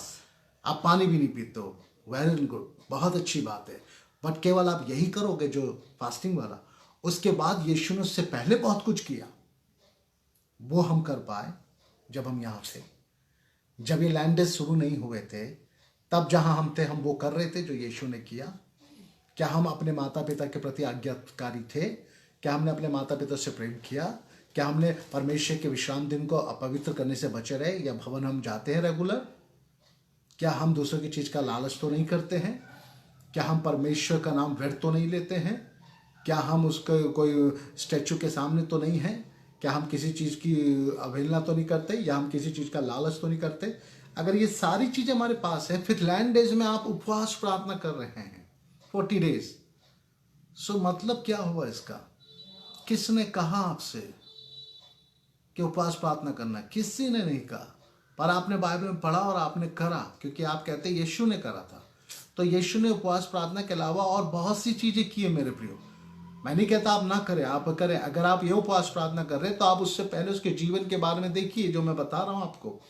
आप पानी भी नहीं पीते हो। वेरी गुड, बहुत अच्छी बात है। बट केवल आप यही करोगे जो फास्टिंग वाला, उसके बाद यीशु ने उससे पहले बहुत कुछ किया, वो हम कर पाए जब हम यहाँ थे। जब ये लैंडेज शुरू नहीं हुए थे, तब जहाँ हम थे हम वो कर रहे थे जो यीशु ने किया। क्या हम अपने माता पिता के प्रति आज्ञाकारी थे? क्या हमने अपने माता पिता से प्रेम किया? क्या हमने परमेश्वर के विश्राम दिन को अपवित्र करने से बचे रहे? या भवन हम जाते हैं रेगुलर? क्या हम दूसरों की चीज़ का लालच तो नहीं करते हैं? क्या हम परमेश्वर का नाम व्यर्थ तो नहीं लेते हैं? क्या हम उसके कोई स्टैचू के सामने तो नहीं हैं? क्या हम किसी चीज़ की अवहेलना तो नहीं करते, या हम किसी चीज़ का लालच तो नहीं करते? अगर ये सारी चीज़ें हमारे पास है, फिर लैंड डेज में आप उपवास प्रार्थना कर रहे हैं 40 डेज। सो मतलब क्या हुआ इसका? किसने कहा आपसे कि उपवास प्रार्थना करना? किसी ने नहीं कहा, पर आपने बाइबल में पढ़ा और आपने करा, क्योंकि आप कहते हैं यीशु ने करा था। तो यीशु ने उपवास प्रार्थना के अलावा और बहुत सी चीजें की है मेरे प्रियो। मैं नहीं कहता आप ना करें, आप करें। अगर आप ये उपवास प्रार्थना कर रहे हैं तो आप उससे पहले उसके जीवन के बारे में देखिए, जो मैं बता रहा हूँ आपको,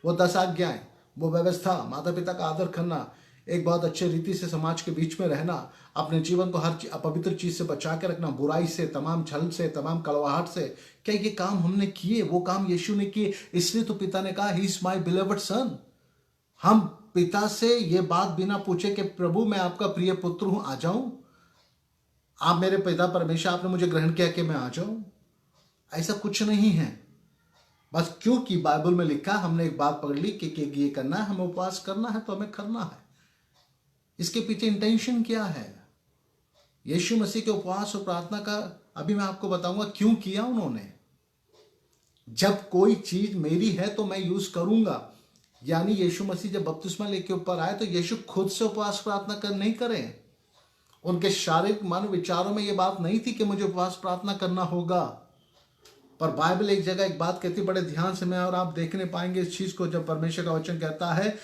वो 10 आज्ञाएं, वो व्यवस्था, माता पिता का आदर करना, एक बहुत अच्छे रीति से समाज के बीच में रहना, अपने जीवन को हर अपवित्र चीज से बचा के रखना, बुराई से, तमाम छल से, तमाम कड़वाहट से। क्या ये काम हमने किए? वो काम यीशु ने किए, इसलिए तो पिता ने कहा ही इज माई बिलीव्ड सन। हम पिता से ये बात बिना पूछे कि प्रभु मैं आपका प्रिय पुत्र हूं, आ जाऊं, आप मेरे पिता परमेश्वर, आपने मुझे ग्रहण किया कि मैं आ जाऊं, ऐसा कुछ नहीं है। बस क्योंकि बाइबल में लिखा, हमने एक बात पकड़ ली कि ये करना है, हमें उपवास करना है तो हमें करना है। इसके पीछे इंटेंशन क्या है? यीशु मसीह के उपवास और प्रार्थना का अभी मैं आपको बताऊंगा क्यों किया उन्होंने। जब कोई चीज मेरी है तो मैं यूज करूंगा। यानी यीशु मसीह जब बपतिस्मा लेके ऊपर आए तो यीशु खुद से उपवास प्रार्थना नहीं करें। उनके शारीरिक मन विचारों में यह बात नहीं थी कि मुझे उपवास प्रार्थना करना होगा। पर बाइबल एक जगह एक बात कहती, बड़े ध्यान से मैं और आप देखने पाएंगे इस चीज को, जब परमेश्वर का वचन कहता है,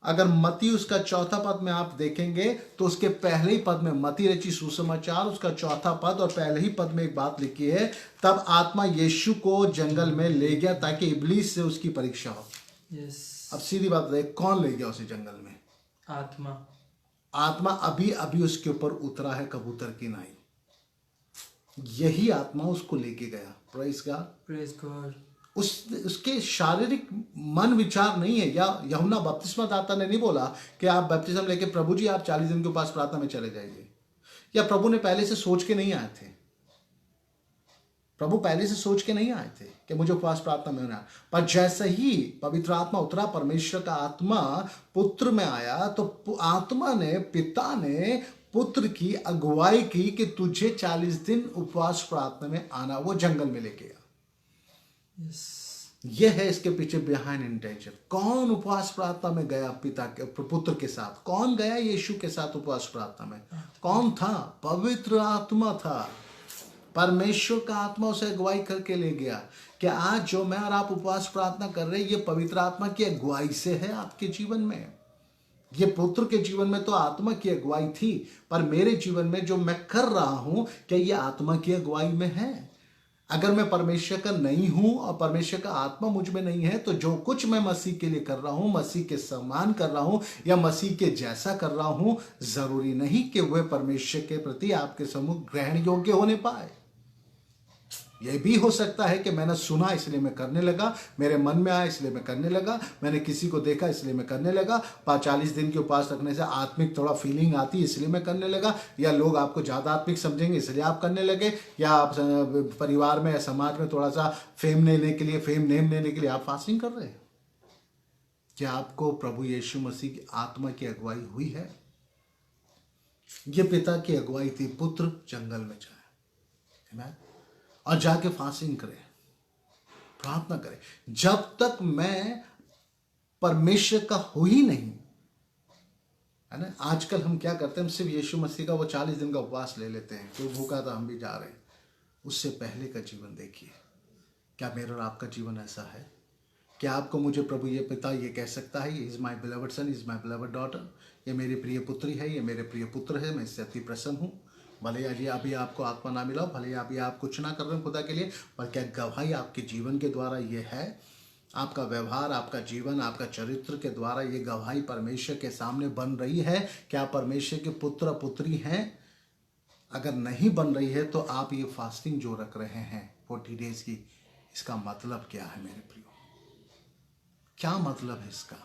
अगर मती उसका 4था पद में आप देखेंगे तो उसके पहले ही पद में, मती रची सुसमाचार उसका 4था पद और पहले ही पद में एक बात लिखी है, तब आत्मा यीशु को जंगल में ले गया ताकि इब्लीस से उसकी परीक्षा हो। अब सीधी बात है, कौन ले गया उसे जंगल में?
आत्मा।
आत्मा अभी अभी उसके ऊपर उतरा है कबूतर की नाई। यही आत्मा उसको लेके गया। Praise God,
praise God.
उसके शारीरिक मन विचार नहीं है। या यूहन्ना बपतिस्मा दाता ने नहीं बोला कि आप बपतिस्मा लेके प्रभु जी आप 40 दिन के उपास प्रार्थना में चले जाइए। या प्रभु ने पहले से सोच के नहीं आए थे। प्रभु पहले से सोच के नहीं आए थे कि मुझे उपवास प्रार्थना में होना। पर जैसे ही पवित्र आत्मा उतरा, परमेश्वर का आत्मा पुत्र में आया, तो आत्मा ने, पिता ने पुत्र की अगुवाई की कि तुझे 40 दिन उपवास प्रार्थना में आना। वो जंगल में लेके गया। यह है इसके पीछे बिहाइंड इंटेंशन। कौन उपवास प्रार्थना में गया पिता के पुत्र के साथ? कौन गया यीशु के साथ उपवास प्रार्थना में? कौन था? पवित्र आत्मा था। परमेश्वर का आत्मा उसे अगुवाई करके ले गया कि आज जो मैं और आप उपवास प्रार्थना कर रहे हैं, ये पवित्र आत्मा की अगुवाई से है आपके जीवन में। ये पुत्र के जीवन में तो आत्मा की अगुवाई थी, पर मेरे जीवन में जो मैं कर रहा हूं, क्या ये आत्मा की अगुवाई में है? अगर मैं परमेश्वर का नहीं हूं और परमेश्वर का आत्मा मुझ में नहीं है, तो जो कुछ मैं मसीह के लिए कर रहा हूं, मसीह के समान कर रहा हूं या मसीह के जैसा कर रहा हूं, जरूरी नहीं कि वह परमेश्वर के प्रति आपके सम्मुख ग्रहण योग्य होने पाए। यह भी हो सकता है कि मैंने सुना इसलिए मैं करने लगा, मेरे मन में आया इसलिए मैं करने लगा, मैंने किसी को देखा इसलिए मैं करने लगा, 40 दिन के उपवास रखने से आत्मिक थोड़ा फीलिंग आती इसलिए मैं करने लगा, या लोग आपको ज़्यादा आत्मिक समझेंगे इसलिए आप करने लगे, या आप परिवार में या समाज में थोड़ा सा फेम लेने के लिए, फेम नेम लेने के लिए आप फास्टिंग कर रहे हैं। क्या आपको प्रभु यीशु मसीह की आत्मा की अगुवाई हुई है? ये पिता की अगुवाई थी। पुत्र जंगल में जाए और जाके फास्टिंग करे, प्रार्थना करे, जब तक मैं परमेश्वर का हो ही नहीं, है ना। आजकल हम क्या करते हैं, हम सिर्फ यीशु मसीह का वो 40 दिन का उपवास ले लेते हैं, क्यों भूखा था हम भी जा रहे हैं। उससे पहले का जीवन देखिए। क्या मेरा और आपका जीवन ऐसा है? क्या आपको मुझे प्रभु ये पिता ये कह सकता है, ये is my beloved son, is my beloved daughter, ये मेरी प्रिय पुत्री है, ये मेरे प्रिय पुत्र है, मैं इससे अति प्रसन्न हूँ। भले अभी अभी आपको आत्मा ना मिला, भले अभी आप कुछ ना कर रहे हो खुदा के लिए, पर क्या गवाही आपके जीवन के द्वारा ये है? आपका व्यवहार, आपका जीवन, आपका चरित्र के द्वारा ये गवाही परमेश्वर के सामने बन रही है? क्या परमेश्वर के पुत्र पुत्री हैं? अगर नहीं बन रही है तो आप ये फास्टिंग जो रख रहे हैं 40 डेज की, इसका मतलब क्या है मेरे प्रियो? क्या मतलब है इसका?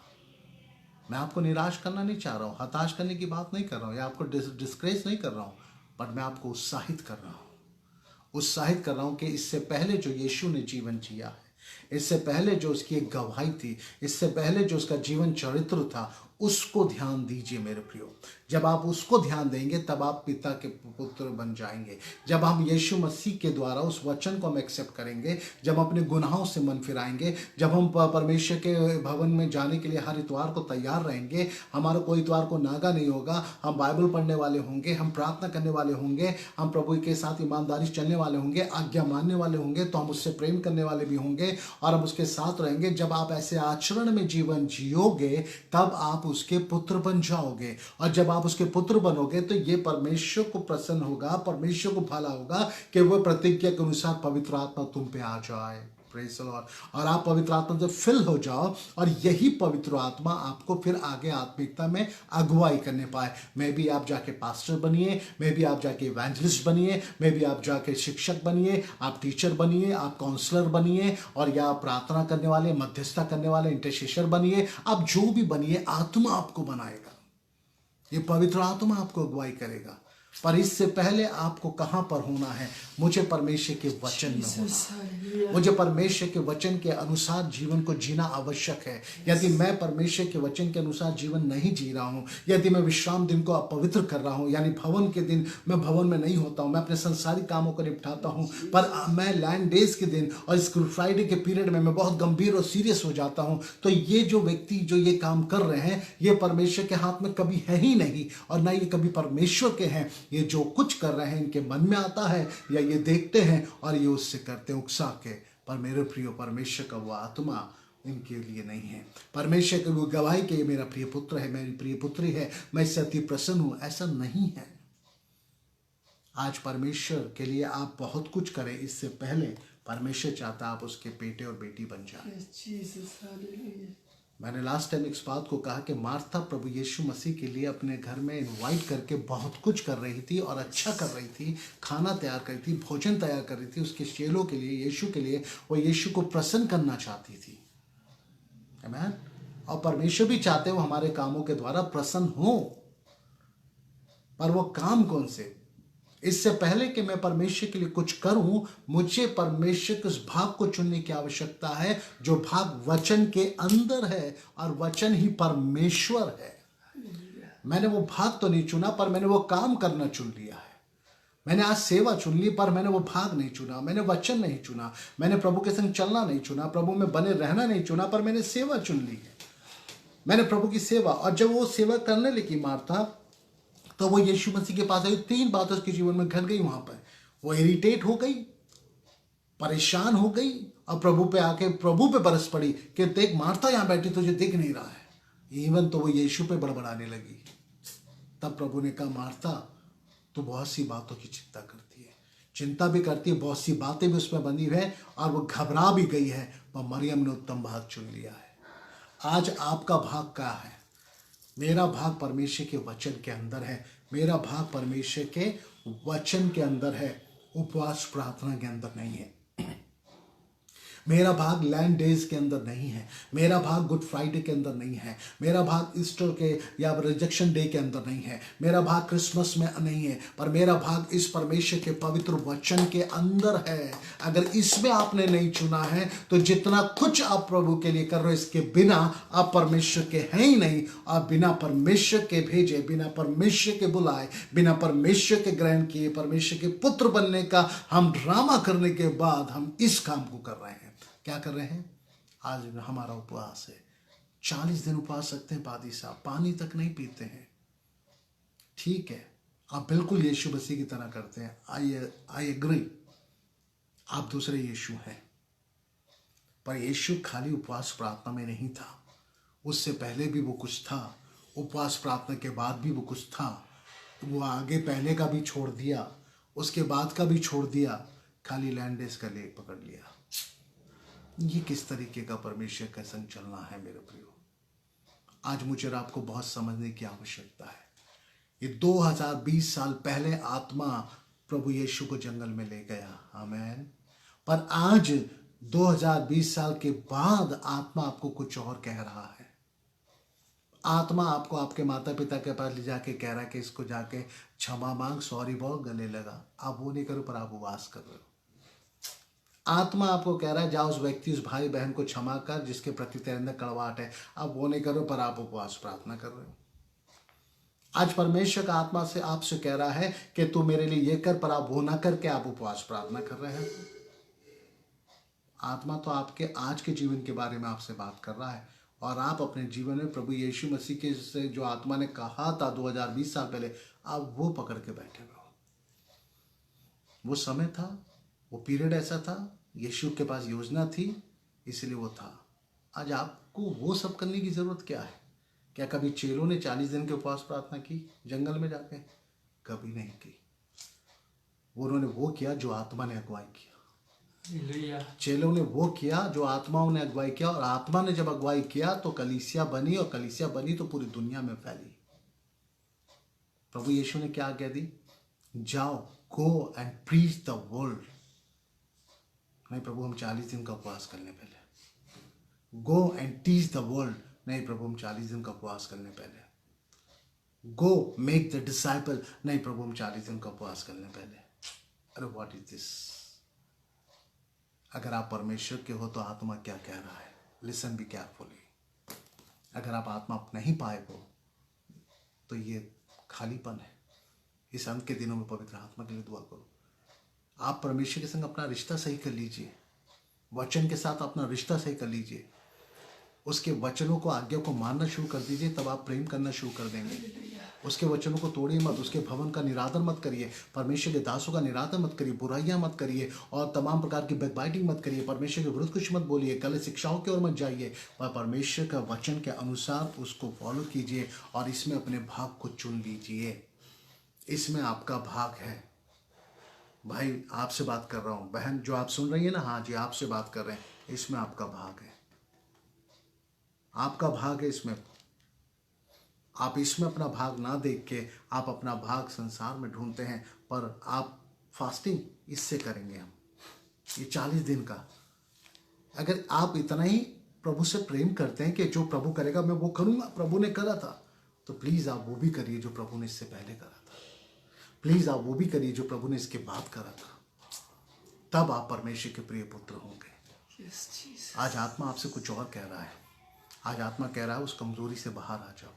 मैं आपको निराश करना नहीं चाह रहा हूँ, हताश करने की बात नहीं कर रहा हूँ, या आपको डिस्करेज नहीं कर रहा हूँ, पर मैं आपको उत्साहित कर रहा हूँ। उत्साहित कर रहा हूँ कि इससे पहले जो यीशु ने जीवन जिया है, इससे पहले जो उसकी एक गवाही थी, इससे पहले जो उसका जीवन चरित्र था, उसको ध्यान दीजिए मेरे प्रियो। जब आप उसको ध्यान देंगे तब आप पिता के पुत्र बन जाएंगे। जब हम यीशु मसीह के द्वारा उस वचन को हम एक्सेप्ट करेंगे, जब अपने गुनाहों से मन फिराएंगे, जब हम परमेश्वर के भवन में जाने के लिए हर इतवार को तैयार रहेंगे, हमारा कोई इतवार को नागा नहीं होगा, हम बाइबल पढ़ने वाले होंगे, हम प्रार्थना करने वाले होंगे, हम प्रभु के साथ ईमानदारी से चलने वाले होंगे, आज्ञा मानने वाले होंगे, तो हम उससे प्रेम करने वाले भी होंगे और हम उसके साथ रहेंगे। जब आप ऐसे आचरण में जीवन जियोगे तब आप उसके पुत्र बन जाओगे, और जब आप उसके पुत्र बनोगे तो ये परमेश्वर को प्रसन्न होगा, परमेश्वर को भला होगा कि वह प्रतिज्ञा के अनुसार पवित्र आत्मा तुम पे आ जाए। Praise the Lord. और आप पवित्र आत्मा से फिल हो जाओ, और यही पवित्र आत्मा आपको फिर आगे आत्मिकता में अगुवाई करने पाए। मे भी आप जाके पास्टर बनिए, मे भी आप जाके इवेंजलिस्ट बनिए, मे भी आप जाके शिक्षक बनिए, आप टीचर बनिए, आप काउंसलर बनिए, और या आप प्रार्थना करने वाले, मध्यस्थता करने वाले, इंटरसेसर बनिए। आप जो भी बनिए, आत्मा आपको बनाएगा, ये पवित्र आत्मा आपको अगुवाई करेगा। पर इससे पहले आपको कहां पर होना है? मुझे परमेश्वर के वचन में होना, मुझे परमेश्वर के वचन के अनुसार जीवन को जीना आवश्यक है। यदि मैं परमेश्वर के वचन के अनुसार जीवन नहीं जी रहा हूं, यदि मैं विश्राम दिन को अपवित्र कर रहा हूं, यानी भवन के दिन मैं भवन में नहीं होता हूं, मैं अपने संसारिक कामों को निपटाता हूं, पर मैं लैंड डेज के दिन और इस गुड फ्राइडे के पीरियड में मैं बहुत गंभीर और सीरियस हो जाता हूं, तो ये जो व्यक्ति जो ये काम कर रहे हैं, ये परमेश्वर के हाथ में कभी है ही नहीं, और ना ये कभी परमेश्वर के हैं। ये जो कुछ कर रहे हैं इनके मन में आता है, या ये देखते हैं और ये उससे करते हैं उकसा के। पर मेरे प्रियो, परमेश्वर का वो आत्मा इनके लिए नहीं है। परमेश्वर की वो गवाही के ये मेरा प्रिय पुत्र है, मेरी प्रिय पुत्री है, मैं इससे अति प्रसन्न हूं, ऐसा नहीं है। आज परमेश्वर के लिए आप बहुत कुछ करें, इससे पहले परमेश्वर चाहता आप उसके बेटे और बेटी बन जाए। मैंने लास्ट टाइम इस बात को कहा कि मार्था प्रभु यीशु मसीह के लिए अपने घर में इनवाइट करके बहुत कुछ कर रही थी और अच्छा कर रही थी, खाना तैयार कर रही थी, भोजन तैयार कर रही थी उसके चेलों के लिए, यीशु के लिए। वो यीशु को प्रसन्न करना चाहती थी। आमीन। और परमेश्वर भी चाहते वो हमारे कामों के द्वारा प्रसन्न हो, पर वो काम कौन से? इससे पहले कि मैं परमेश्वर के लिए कुछ करूं, मुझे परमेश्वर के उस भाग को चुनने की आवश्यकता है जो भाग वचन के अंदर है, और वचन ही परमेश्वर है। मैंने वो भाग तो नहीं चुना, पर मैंने वो काम करना चुन लिया है। मैंने आज सेवा चुन ली, पर मैंने वो भाग नहीं चुना। मैंने वचन नहीं चुना, मैंने प्रभु के संग चलना नहीं चुना, प्रभु में बने रहना नहीं चुना, पर मैंने सेवा चुन ली है। मैंने प्रभु की सेवा, और जब वो सेवा करने लगी मार्था, तो वो यीशु मसीह के पास आई। 3 बातें उसके जीवन में घट गई वहां पर। वो इरिटेट हो गई, परेशान हो गई, और प्रभु पे आके प्रभु पे बरस पड़ी कि देख मार्था यहां बैठी, तुझे दिख नहीं रहा है। इवन तो वो यीशु पे बड़बड़ाने लगी। तब प्रभु ने कहा, मार्था तू बहुत सी बातों की चिंता करती है, चिंता भी करती है, बहुत सी बातें भी उसमें बनी हुई है, और वो घबरा भी गई है, पर मरियम ने उत्तम भाग चुन लिया है। आज आपका भाग क्या है? मेरा भाग परमेश्वर के वचन के अंदर है। मेरा भाग परमेश्वर के वचन के अंदर है, उपवास प्रार्थना के अंदर नहीं है। मेरा भाग लैंड डेज के अंदर नहीं है। मेरा भाग गुड फ्राइडे के अंदर नहीं है। मेरा भाग ईस्टर के या रिजेक्शन डे के अंदर नहीं है। मेरा भाग क्रिसमस में नहीं है, पर मेरा भाग इस परमेश्वर के पवित्र वचन के अंदर है। अगर इसमें आपने नहीं चुना है, तो जितना कुछ आप प्रभु के लिए कर रहे हो, इसके बिना आप परमेश्वर के हैं ही नहीं। आप बिना परमेश्वर के भेजे, बिना परमेश्वर के बुलाए, बिना परमेश्वर के ग्रहण किए, परमेश्वर के पुत्र बनने का हम ड्रामा करने के बाद हम इस काम को कर रहे हैं। क्या कर रहे हैं? आज हमारा उपवास है। 40 दिन उपवास रखते हैं पादी साहब, पानी तक नहीं पीते हैं। ठीक है, आप बिल्कुल यीशु मसीह की तरह करते हैं। आई एग्री, आप दूसरे यीशु हैं। पर यीशु खाली उपवास प्रार्थना में नहीं था, उससे पहले भी वो कुछ था, उपवास प्रार्थना के बाद भी वो कुछ था। वो आगे पहले का भी छोड़ दिया, उसके बाद का भी छोड़ दिया, खाली लैंडेस का लेख पकड़ लिया। ये किस तरीके का परमेश्वर का संग चलना है मेरे प्रियो? आज मुझे और आपको बहुत समझने की आवश्यकता है। ये 2020 साल पहले आत्मा प्रभु यीशु को जंगल में ले गया, आमेन। पर आज 2020 साल के बाद आत्मा आपको कुछ और कह रहा है। आत्मा आपको आपके माता पिता के पास ले जाके कह रहा है कि इसको जाके क्षमा मांग, सॉरी बोल, गले लगा। आप वो नहीं करो, पर आप उपवास कर रहे हो। आत्मा आपको कह रहा है जाओ उस व्यक्ति, उस भाई बहन को क्षमा कर जिसके प्रति तेरे अंदर कड़वाहट है। आप वो नहीं करो, पर आप उपवास प्रार्थना कर रहे हो। आज परमेश्वर का आत्मा से आपसे कह रहा है कि तू मेरे लिए ये कर, पर आप वो ना करके आप उपवास प्रार्थना कर रहे हैं। आत्मा तो आपके आज के जीवन के बारे में आपसे बात कर रहा है, और आप अपने जीवन में प्रभु यीशु मसीह के से जो आत्मा ने कहा था 2020 साल पहले, आप वो पकड़ के बैठे हुए हो। वो समय था, वो पीरियड ऐसा था, यीशु के पास योजना थी, इसलिए वो था। आज आपको वो सब करने की जरूरत क्या है? क्या कभी चेलों ने 40 दिन के उपवास प्रार्थना की जंगल में जाके? कभी नहीं की। उन्होंने वो किया जो आत्मा ने अगुवाई किया। चेलों ने वो किया जो आत्माओं ने अगुवाई किया, और आत्मा ने जब अगुवाई किया तो कलीसिया बनी, और कलीसिया बनी तो पूरी दुनिया में फैली। प्रभु यीशु ने क्या आज्ञा दी? जाओ, go and preach the world. नहीं प्रभु, हम 40 दिन का उपवास करने पहले। Go and teach the world. नहीं प्रभु, हम 40 दिन का उपवास करने पहले। Go make the disciple. नहीं प्रभु, हम 40 दिन का उपवास करने पहले। अरे व्हाट इज दिस? अगर आप परमेश्वर के हो तो आत्मा क्या कह रहा है? Listen be carefully. अगर आप आत्मा नहीं पाए हो तो ये खालीपन है। इस अंत के दिनों में पवित्र आत्मा के लिए दुआ करो। आप परमेश्वर के संग अपना रिश्ता सही कर लीजिए, वचन के साथ अपना रिश्ता सही कर लीजिए, उसके वचनों को, आज्ञा को मानना शुरू कर दीजिए, तब आप प्रेम करना शुरू कर देंगे। उसके वचनों को तोड़िए मत, उसके भवन का निरादर मत करिए, परमेश्वर के दासों का निरादर मत करिए, बुराइयां मत करिए, और तमाम प्रकार की बैकबाइटिंग मत करिए, परमेश्वर के विरुद्ध कुछ मत बोलिए, गलत शिक्षाओं की ओर मत जाइए, पर परमेश्वर का वचन के अनुसार उसको फॉलो कीजिए, और इसमें अपने भाग को चुन लीजिए। इसमें आपका भाग है। भाई आपसे बात कर रहा हूँ, बहन जो आप सुन रही है ना, हाँ जी आपसे बात कर रहे हैं, इसमें आपका भाग है। आपका भाग है इसमें। आप इसमें अपना भाग ना देख के आप अपना भाग संसार में ढूंढते हैं, पर आप फास्टिंग इससे करेंगे हम, ये 40 दिन का। अगर आप इतना ही प्रभु से प्रेम करते हैं कि जो प्रभु करेगा मैं वो करूँगा, प्रभु ने करा था, तो प्लीज़ आप वो भी करिए जो प्रभु ने इससे पहले करा था। प्लीज़ आप वो भी करिए जो प्रभु ने इसके बाद करा था। तब आप परमेश्वर के प्रिय पुत्र होंगे। आज आत्मा आपसे कुछ और कह रहा है। आज आत्मा कह रहा है उस कमजोरी से बाहर आ जाओ।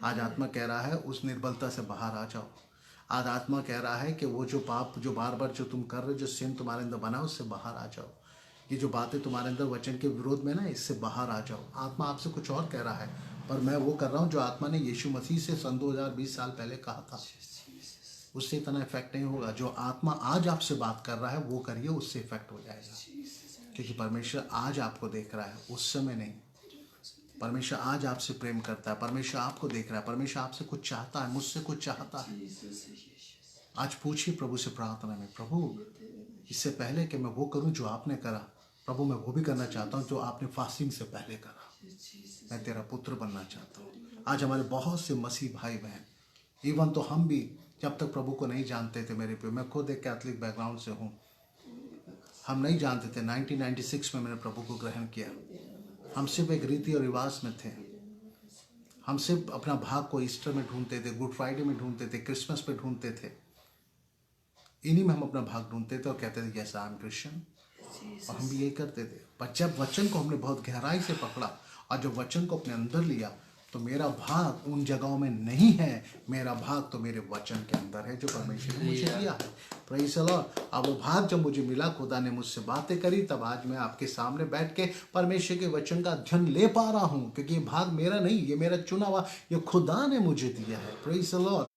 आज आत्मा कह रहा है उस निर्बलता से बाहर आ जाओ। आज आत्मा कह रहा है कि वो जो पाप जो बार बार जो तुम कर रहे हो, जो सिन तुम्हारे अंदर बना, उससे बाहर आ जाओ। ये जो बातें तुम्हारे अंदर वचन के विरोध में ना, इससे बाहर आ जाओ। आत्मा आपसे कुछ और कह रहा है, पर मैं वो कर रहा हूँ जो आत्मा ने यीशु मसीह से सन 2020 साल पहले कहा था। उससे इतना इफेक्ट नहीं होगा। जो आत्मा आज आपसे बात कर रहा है वो करिए, उससे इफेक्ट हो जाएगा। क्योंकि परमेश्वर आज आपको देख रहा है, उस समय नहीं। परमेश्वर आज आपसे प्रेम करता है। परमेश्वर आपको देख रहा है। परमेश्वर आपसे कुछ चाहता है, मुझसे कुछ चाहता है। आज पूछिए प्रभु से प्रार्थना में, प्रभु इससे पहले कि मैं वो करूं जो आपने करा, प्रभु मैं वो भी करना चाहता हूं जो आपने फास्टिंग से पहले करा। मैं तेरा पुत्र बनना चाहता हूं। आज हमारे बहुत से मसीह भाई बहन, इवन तो हम भी जब तक प्रभु को नहीं जानते थे, मेरे पे, मैं खुद एक कैथलिक बैकग्राउंड से हूँ, हम नहीं जानते थे। 1996 में मैंने प्रभु को ग्रहण किया। हम सिर्फ एक रीति और रिवाज में थे। हम सिर्फ अपना भाग को ईस्टर में ढूंढते थे, गुड फ्राइडे में ढूंढते थे, क्रिसमस पे ढूंढते थे। इन्हीं में हम अपना भाग ढूंढते थे और कहते थे यस आई एम क्रिश्चियन, और हम भी यही करते थे। पर जब वचन को हमने बहुत गहराई से पकड़ा और जब वचन को अपने अंदर लिया, तो मेरा भाग उन जगहों में नहीं है, मेरा भाग तो मेरे वचन के अंदर है जो परमेश्वर ने मुझे दिया है। Praise the Lord. अब वो भाग जब मुझे मिला, खुदा ने मुझसे बातें करी, तब आज मैं आपके सामने बैठ के परमेश्वर के वचन का अध्ययन ले पा रहा हूँ। क्योंकि ये भाग मेरा नहीं, ये मेरा चुना हुआ, ये खुदा ने मुझे दिया है। Praise the Lord.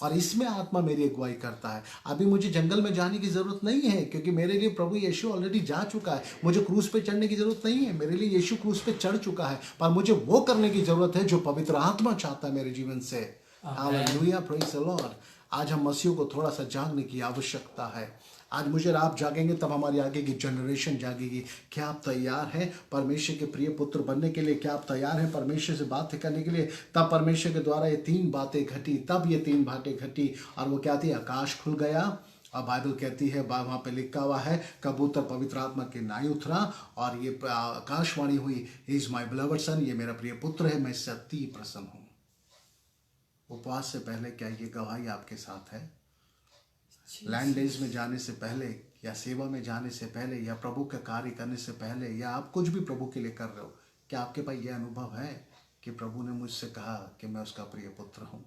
और इसमें आत्मा मेरी अगुवाई करता है। अभी मुझे जंगल में जाने की जरूरत नहीं है, क्योंकि मेरे लिए प्रभु यीशु ऑलरेडी जा चुका है। मुझे क्रूस पे चढ़ने की जरूरत नहीं है, मेरे लिए यीशु क्रूस पे चढ़ चुका है। पर मुझे वो करने की जरूरत है जो पवित्र आत्मा चाहता है मेरे जीवन से। Hallelujah, praise the Lord. आज हम मसीह को थोड़ा सा जागने की आवश्यकता है। आज मुझे और आप जागेंगे तब हमारी आगे की जनरेशन जागेगी। क्या आप तैयार हैं परमेश्वर के प्रिय पुत्र बनने के लिए? क्या आप तैयार हैं परमेश्वर से बातें करने के लिए? तब परमेश्वर के द्वारा ये 3 बातें घटी। तब ये 3 बातें घटी, और वो क्या थी? आकाश खुल गया। और बाइबल कहती है, वहाँ पे लिखा हुआ है, कबूतर पवित्र आत्मा के नाई उतरा, और ये आकाशवाणी हुई, ही इज माई बिलवड सन, ये मेरा प्रिय पुत्र है, मैं इससे अति प्रसन्न हूँ। उपवास से पहले क्या ये गवाही आपके साथ है? लैंड डेज में जाने से पहले, या सेवा में जाने से पहले, या प्रभु का कार्य करने से पहले, या आप कुछ भी प्रभु के लिए कर रहे हो, क्या आपके पास यह अनुभव है कि प्रभु ने मुझसे कहा कि मैं उसका प्रिय पुत्र हूँ?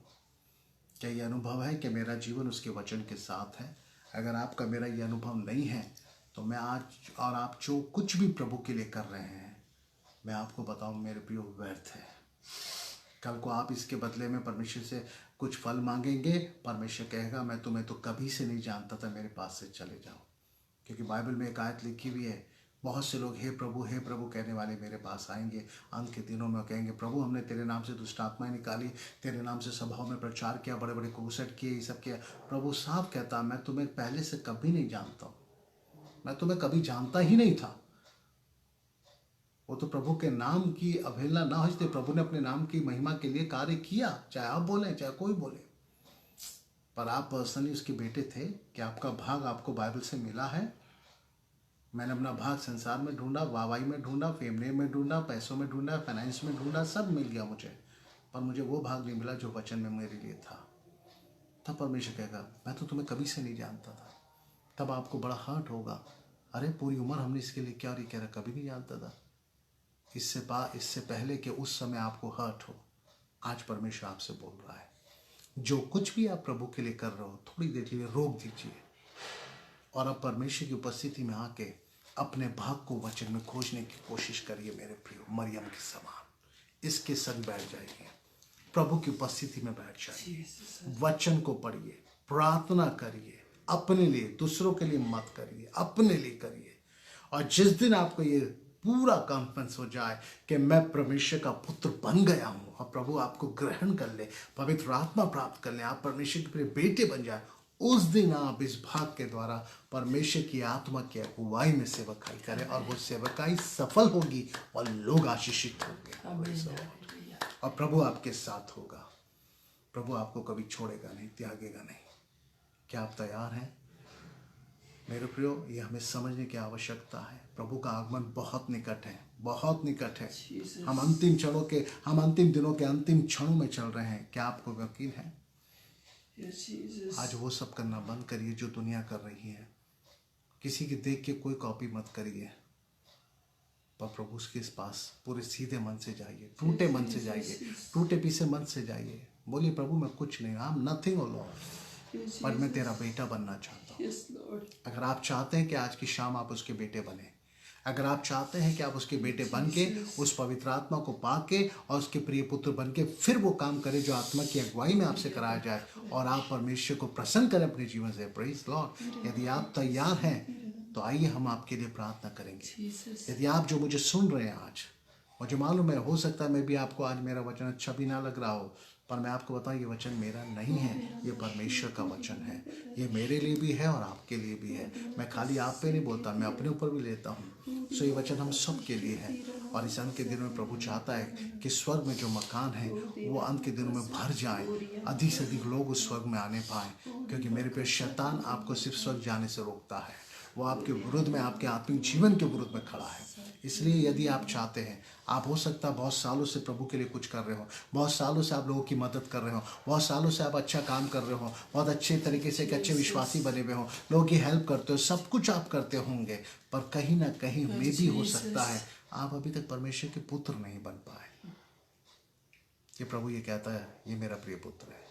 क्या यह अनुभव है कि मेरा जीवन उसके वचन के साथ है? अगर आपका मेरा यह अनुभव नहीं है, तो मैं आज और आप जो कुछ भी प्रभु के लिए कर रहे हैं, मैं आपको बताऊँ मेरे प्रियो, व्यर्थ है। कल को आप इसके बदले में परमेश्वर से कुछ फल मांगेंगे, परमेश्वर कहेगा मैं तुम्हें तो कभी से नहीं जानता था, मेरे पास से चले जाओ। क्योंकि बाइबल में एक आयत लिखी हुई है, बहुत से लोग हे प्रभु कहने वाले मेरे पास आएंगे अंत के दिनों में, कहेंगे प्रभु हमने तेरे नाम से दुष्ट आत्माएं निकाली, तेरे नाम से सभाओं में प्रचार किया, बड़े बड़े क्रूसेड किए, ये सब किया। प्रभु साफ कहता मैं तुम्हें पहले से कभी नहीं जानता हूँ, मैं तुम्हें कभी जानता ही नहीं था। वो तो प्रभु के नाम की अवहेलना ना हो, इसलिए प्रभु ने अपने नाम की महिमा के लिए कार्य किया, चाहे आप बोलें चाहे कोई बोले। पर आप पर्सनली उसके बेटे थे कि आपका भाग आपको बाइबल से मिला है? मैंने अपना भाग संसार में ढूंढा, वाहवाही में ढूंढा, फैमिली में ढूंढा, पैसों में ढूंढा, फाइनेंस में ढूंढा, सब मिल गया मुझे, पर मुझे वो भाग नहीं मिला जो वचन में मेरे लिए था। तब परमेश्वर कहेगा मैं तो तुम्हें कभी से नहीं जानता था। तब आपको बड़ा हर्ट होगा, अरे पूरी उम्र हमने इसके लिए क्या, और ये कह रहा कभी नहीं जानता था। इससे पहले कि उस समय आपको हर्ट हो, आज परमेश्वर आपसे बोल रहा है, जो कुछ भी आप प्रभु के लिए कर रहे हो, थोड़ी देर के लिए रोक दीजिए, और अब परमेश्वर की उपस्थिति में आके अपने भाग को वचन में खोजने की कोशिश करिए। मेरे प्रियो, मरियम के समान इसके संग बैठ जाइए, प्रभु की उपस्थिति में बैठ जाइए, वचन को पढ़िए, प्रार्थना करिए, अपने लिए, दूसरों के लिए मत करिए, अपने लिए करिए। और जिस दिन आपको ये पूरा कॉन्फिडेंस हो जाए कि मैं परमेश्वर का पुत्र बन गया हूँ, और प्रभु आपको ग्रहण कर ले, पवित्र आत्मा प्राप्त कर ले, आप परमेश्वर के बेटे बन जाए, उस दिन आप इस भाग के द्वारा परमेश्वर की आत्मा की अगुवाई में सेवकाई करें और वो सेवकाई सफल होगी और लोग आशीषित होंगे और प्रभु आपके साथ होगा। प्रभु आपको कभी छोड़ेगा नहीं, त्यागेगा नहीं। क्या आप तैयार हैं मेरे प्रियो? ये हमें समझने की आवश्यकता है। प्रभु का आगमन बहुत निकट है, बहुत निकट है। हम अंतिम दिनों के अंतिम क्षणों में चल रहे हैं। क्या आपको यकीन है? आज वो सब करना बंद करिए जो दुनिया कर रही है। किसी की देख के कोई कॉपी मत करिए, पर प्रभु के पास पूरे सीधे मन से जाइए, टूटे मन से जाइए, टूटे पीसे मन से जाइए। बोलिए प्रभु मैं कुछ नहीं, I am nothing o lord, पर मैं तेरा बेटा बनना चाहता हूँ। अगर आप चाहते हैं कि आज की शाम आप उसके बेटे बने, अगर आप चाहते हैं कि आप उसके बेटे बन के उस पवित्र आत्मा को पाके और उसके प्रिय पुत्र बन के फिर वो काम करें जो आत्मा की अगुवाई में आपसे कराया जाए और आप परमेश्वर को प्रसन्न करें अपने जीवन से, प्रेज लॉर्ड। यदि आप तैयार हैं तो आइए हम आपके लिए प्रार्थना करेंगे। यदि आप जो मुझे सुन रहे हैं आज, मुझे मालूम है हो सकता है मैं भी आपको आज मेरा वचन अच्छा भी ना लग रहा हो, पर मैं आपको बताऊं ये वचन मेरा नहीं है, ये परमेश्वर का वचन है। ये मेरे लिए भी है और आपके लिए भी है। मैं खाली आप पे नहीं बोलता, मैं अपने ऊपर भी लेता हूँ। सो ये वचन हम सब के लिए है। और इस अंत के दिनों में प्रभु चाहता है कि स्वर्ग में जो मकान है वो अंत के दिनों में भर जाए, अधिक से अधिक लोग उस स्वर्ग में आने पाए। क्योंकि मेरे पे शैतान आपको सिर्फ स्वर्ग जाने से रोकता है, वो आपके विरुद्ध में, आपके आत्मिक जीवन के विरुद्ध में खड़ा है। इसलिए यदि आप चाहते हैं, आप हो सकता है बहुत सालों से प्रभु के लिए कुछ कर रहे हो, बहुत सालों से आप लोगों की मदद कर रहे हो, बहुत सालों से आप अच्छा काम कर रहे हो, बहुत अच्छे तरीके से एक अच्छे विश्वासी बने हुए हो, लोगों की हेल्प करते हो, सब कुछ आप करते होंगे, पर कहीं ना कहीं में भी हो सकता है आप अभी तक परमेश्वर के पुत्र नहीं बन पाए। ये प्रभु ये कहता है, ये मेरा प्रिय पुत्र है।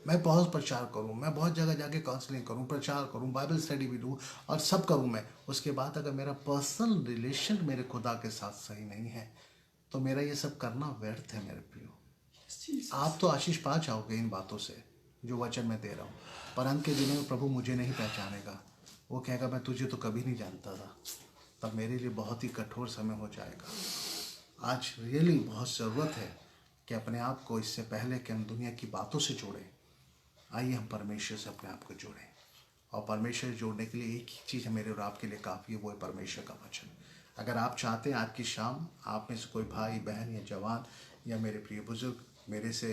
मैं बहुत प्रचार करूं, मैं बहुत जगह जाके काउंसलिंग करूं, प्रचार करूं, बाइबल स्टडी भी दूं और सब करूं मैं, उसके बाद अगर मेरा पर्सनल रिलेशन मेरे खुदा के साथ सही नहीं है तो मेरा ये सब करना व्यर्थ है। मेरे प्रियो, आप तो आशीष पा जाओगे इन बातों से जो वचन मैं दे रहा हूँ, पर अंत के दिनों में प्रभु मुझे नहीं पहचानेगा। वो कहेगा मैं तुझे तो कभी नहीं जानता था। तब मेरे लिए बहुत ही कठोर समय हो जाएगा। आज रियली बहुत ज़रूरत है कि अपने आप को इससे पहले कि हम दुनिया की बातों से जोड़ें, आइए हम परमेश्वर से अपने आप को जोड़ें। और परमेश्वर से जोड़ने के लिए एक ही चीज़ है मेरे और आपके लिए काफ़ी है, वो है परमेश्वर का वचन। अगर आप चाहते हैं आज की शाम आप में से कोई भाई बहन या जवान या मेरे प्रिय बुजुर्ग मेरे से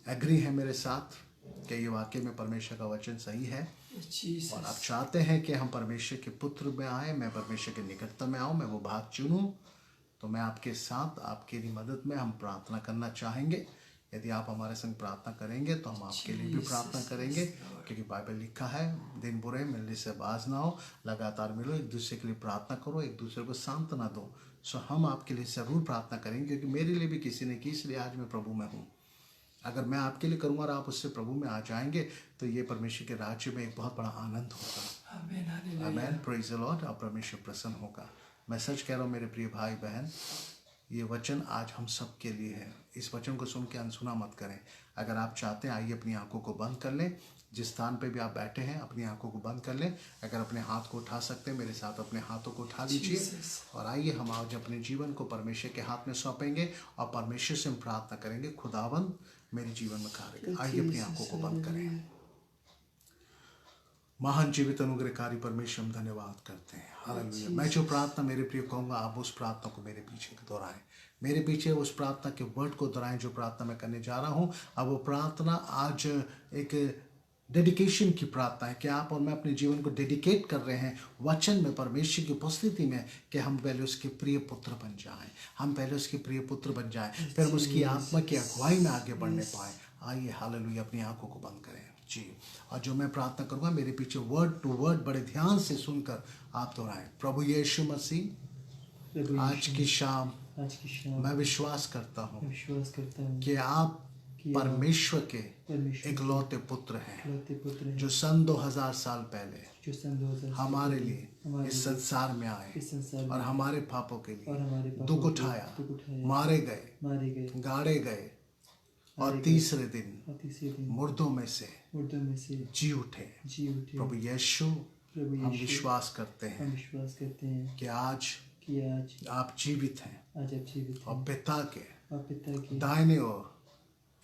एग्री है मेरे साथ कि ये वाकई में परमेश्वर का वचन सही है, और आप चाहते हैं कि हम परमेश्वर के पुत्र में आए, मैं परमेश्वर के निकटता में आऊँ, मैं वो भाग चुनूँ, तो मैं आपके साथ आपके लिए मदद में हम प्रार्थना करना चाहेंगे। यदि आप हमारे संग प्रार्थना करेंगे तो हम आपके लिए भी प्रार्थना करेंगे, क्योंकि बाइबल लिखा है दिन बुरे मिलने से बाज ना हो, लगातार मिलो, एक दूसरे के लिए प्रार्थना करो, एक दूसरे को सांत्वना दो। सो हम आपके लिए ज़रूर प्रार्थना करेंगे, क्योंकि मेरे लिए भी किसी ने की, इसलिए आज मैं प्रभु में हूँ। अगर मैं आपके लिए करूँगा और आप उससे प्रभु में आ जाएंगे तो ये परमेश्वर के राज्य में एक बहुत बड़ा आनंद होगा। आमेन, प्रेज द लॉर्ड। और परमेश्वर प्रसन्न होगा। मैं सच कह रहा हूँ मेरे प्रिय भाई बहन, ये वचन आज हम सब के लिए है। इस वचन को सुन के अनसुना मत करें। अगर आप चाहते हैं आइए अपनी आंखों को बंद कर लें, जिस स्थान पे भी आप बैठे हैं अपनी आंखों को बंद कर लें। अगर अपने हाथ को उठा सकते हैं मेरे साथ अपने हाथों को उठा लीजिए, और आइए हम आज अपने जीवन को परमेश्वर के हाथ में सौंपेंगे और परमेश्वर से हम प्रार्थना करेंगे, खुदावंद मेरे जीवन में कार्य कर। आइए अपनी आंखों को बंद करें। महान जीवित अनुग्रहकारी परमेश्वर हम धन्यवाद करते हैं। हालेलुया। मैं जो प्रार्थना मेरे प्रिय कहूँगा आप उस प्रार्थना को मेरे पीछे दोहराएं, मेरे पीछे उस प्रार्थना के वर्ड को दोहराएं जो प्रार्थना मैं करने जा रहा हूँ। अब वो प्रार्थना आज एक डेडिकेशन की प्रार्थना है कि आप और मैं अपने जीवन को डेडिकेट कर रहे हैं वचन में, परमेश्वर की उपस्थिति में, कि हम पहले उसके प्रिय पुत्र बन जाएं, हम पहले उसके प्रिय पुत्र बन जाएं, फिर हम उसकी आत्मा की अगुवाई में आगे बढ़ने पाएं। आइए हालेलुया अपनी आंखों को बंद करें जी। और जो मैं प्रार्थना करूँगा मेरे पीछे वर्ड टू वर्ड बड़े ध्यान से सुनकर आप दोहराएं। प्रभु यीशु मसीह, आज की शाम मैं विश्वास करता हूँ कि आप परमेश्वर के इकलौते पुत्र हैं, जो सन 2000 साल पहले हमारे लिए इस संसार में आए और हमारे पापों के लिए दुख उठाया, मारे गए, गाड़े गए और तीसरे दिन मुर्दों में से जी उठे। प्रभु यीशु, हम विश्वास करते हैं कि आज आप जीवित हैं और पिता के दाहिने ओर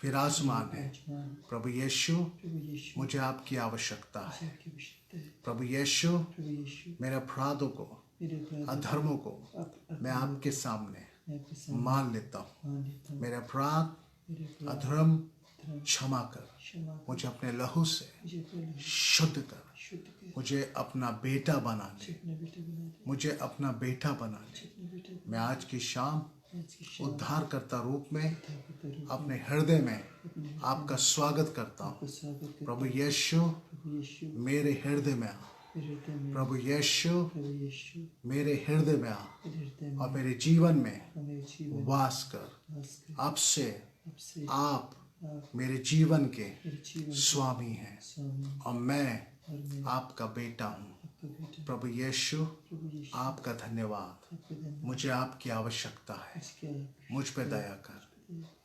फिर आसमान है।
आसमान,
प्रभु यीशु,
प्रभु यीशु,
मुझे आपकी आवश्यकता है।
आपकी आवश्यकता है।
प्रभु यीशु,
प्रभु यीशु,
मेरे अपराधों को,
मेरे अपराधों को,
अधर्मों को
आप
मैं आपके सामने
मैं आपके सामने
मान लेता हूँ।
मान लेता हूँ।
मेरे अपराध,
मेरे अपराध,
अधर्म
धर्म,
क्षमा कर,
क्षमा कर,
मुझे अपने लहू से
मुझे पहले
शुद्ध कर,
शुद्ध कर,
मुझे अपना बेटा बना ले,
अपना बेटा बना दे,
मुझे अपना बेटा बना ले।
अपना बेटा
मैं आज की शाम
आज की शाम
उद्धारकर्ता रूप में
के रूप
अपने हृदय में आपका स्वागत करता हूँ।
को स्वागत करता
प्रभु यीशु,
हूँ। प्रभु यीशु,
मेरे हृदय में आ।
मेरे हृदय में,
प्रभु यीशु,
प्रभु यीशु,
मेरे हृदय में आ
मेरे हृदय में
और मेरे जीवन में
और मेरे जीवन
वास कर।
वास कर।
अब से
आपसे
आप
आप
मेरे जीवन के
मेरे जीवन
स्वामी हैं
स्वामी
और मैं
और मैं
आपका बेटा हूँ।
आपका बेटा।
प्रभु यीशु,
प्रभु यीशु,
आपका धन्यवाद।
आपका धन्यवाद।
मुझे आपकी आवश्यकता है।
इसके आप
मुझ पे दया कर,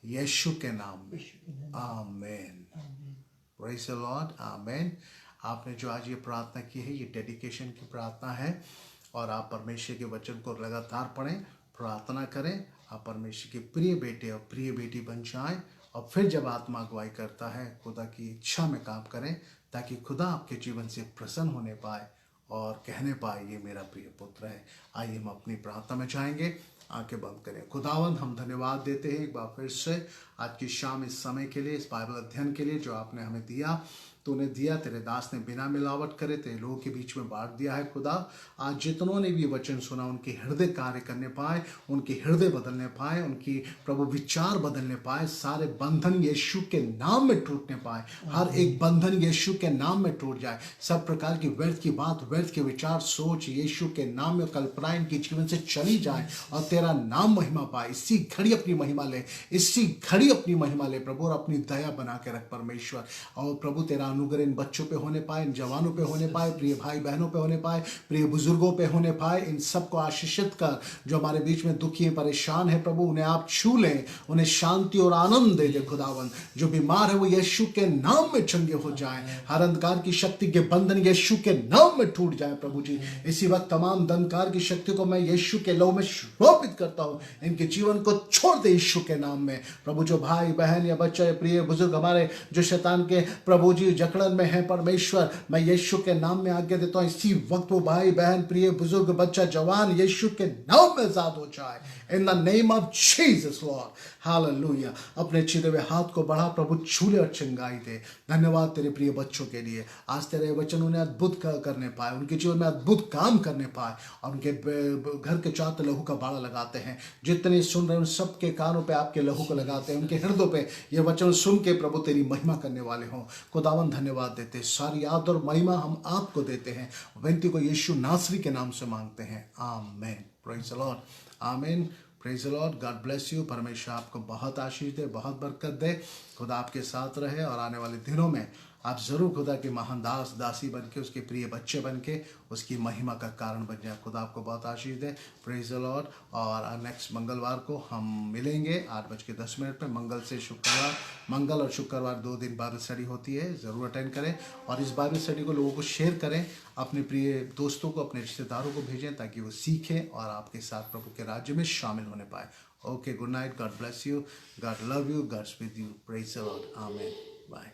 यीशु के नाम में।
यीशु के नाम
amen.
Amen.
Praise the Lord. Amen. आपने जो आज ये प्रार्थना की है, ये डेडिकेशन की प्रार्थना है और आप परमेश्वर के वचन को लगातार पढ़ें, प्रार्थना करें। आप परमेश्वर के प्रिय बेटे और प्रिय बेटी बन जाएं और फिर जब आत्मा अगुवाई करता है, खुदा की इच्छा में काम करें ताकि खुदा आपके जीवन से प्रसन्न होने पाए और कहने पाए ये मेरा प्रिय पुत्र है। आइए हम अपनी प्रार्थना में जाएंगे। आंखें बंद करें। खुदावंद, हम धन्यवाद देते हैं एक बार फिर से आज की शाम इस समय के लिए, इस बाइबल अध्ययन के लिए जो आपने हमें दिया। तूने दिया, तेरे दास ने बिना मिलावट करे तेरे लोगों के बीच में बांट दिया है। खुदा, आज जितनों ने भी ये वचन सुना उनके हृदय कार्य करने पाए, उनके हृदय बदलने पाए, उनकी प्रभु विचार बदलने पाए, सारे बंधन यीशु के नाम में टूटने पाए। हर एक बंधन यीशु के नाम में टूट जाए। सब प्रकार की व्यर्थ की बात, व्यर्थ के विचार, सोच यीशु के नाम में कल्पनाएं इनके जीवन से चली जाए और तेरा नाम महिमा पाए। इसी घड़ी अपनी महिमा ले, इसी घड़ी अपनी महिमा ले प्रभु, और अपनी दया बना के रख परमेश्वर। और प्रभु तेरा अनुग्रह इन बच्चों पे होने पाए, इन जवानों पे होने पाए, प्रिय भाई बहनों पे होने पाए, प्रिय बुजुर्गों पे होने पाए। इन सबको आशीषित कर। जो हमारे बीच में दुखी परेशान है प्रभु, उन्हें आप छू लें, उन्हें शांति और आनंद दे दे खुदावन। जो बीमार है वो यीशु के नाम में चंगे हो जाए। हर अंधकार की शक्ति के बंधन यीशु के नाम में टूट जाए प्रभु जी। इसी वक्त तमाम अंधकार की शक्ति को मैं यीशु के लहू में श्रोपित करता हूँ। इनके जीवन को छोड़ दे यीशु के नाम में प्रभु। जो भाई बहन या बच्चे, प्रिय बुजुर्ग हमारे जो शैतान के प्रभु जी जकड़न में है परमेश्वर, मैं यीशु के नाम में आज्ञा देता हूँ इसी वक्त वो भाई बहन, प्रिय बुजुर्ग, बच्चा, जवान यीशु के नाम में आजाद हो जाए। In the name of Jesus Lord, hallelujah. अपने छिदे हुए हाथ को बढ़ा प्रभु, छूले और चंगाई दे। धन्यवाद तेरे प्रिय बच्चों के लिए। आज तेरे वचन उन्हें अद्भुत करने पाए, उनके जीवन में अद्भुत काम करने पाए और उनके घर के चारों लहू का बाड़ा लगाते हैं। जितने सुन रहे हैं उन सबके कानों पे आपके लहू को लगाते हैं, उनके हृदय पे ये वचन सुन के प्रभु तेरी महिमा करने वाले हों। खुदावन धन्यवाद देते, सारी याद और महिमा हम आपको देते हैं। विनती को यीशु नासरी के नाम से मांगते हैं, आमीन। प्रेज़ द लॉर्ड, आमीन। Praise the Lord. God bless you. परमेश्वर आपको बहुत आशीष दे, बहुत बरकत दे। खुदा आपके साथ रहे और आने वाले दिनों में आप ज़रूर खुदा के महान दास दासी बन के, उसके प्रिय बच्चे बन के उसकी महिमा का कारण बन जाए। खुदा आपको बहुत आशीष दे। Praise the Lord. और नेक्स्ट मंगलवार को हम मिलेंगे 8:10 पे। मंगल से शुक्रवार, मंगल और शुक्रवार 2 दिन बाइबल स्टडी होती है, ज़रूर अटेंड करें और इस बाइबल स्टडी को लोगों को शेयर करें। अपने प्रिय दोस्तों को, अपने रिश्तेदारों को भेजें ताकि वो सीखें और आपके साथ प्रभु के राज्य में शामिल होने पाए। Okay, good night. God bless you. God love you. Gods with you. Praise the Lord. आमीन। बाय।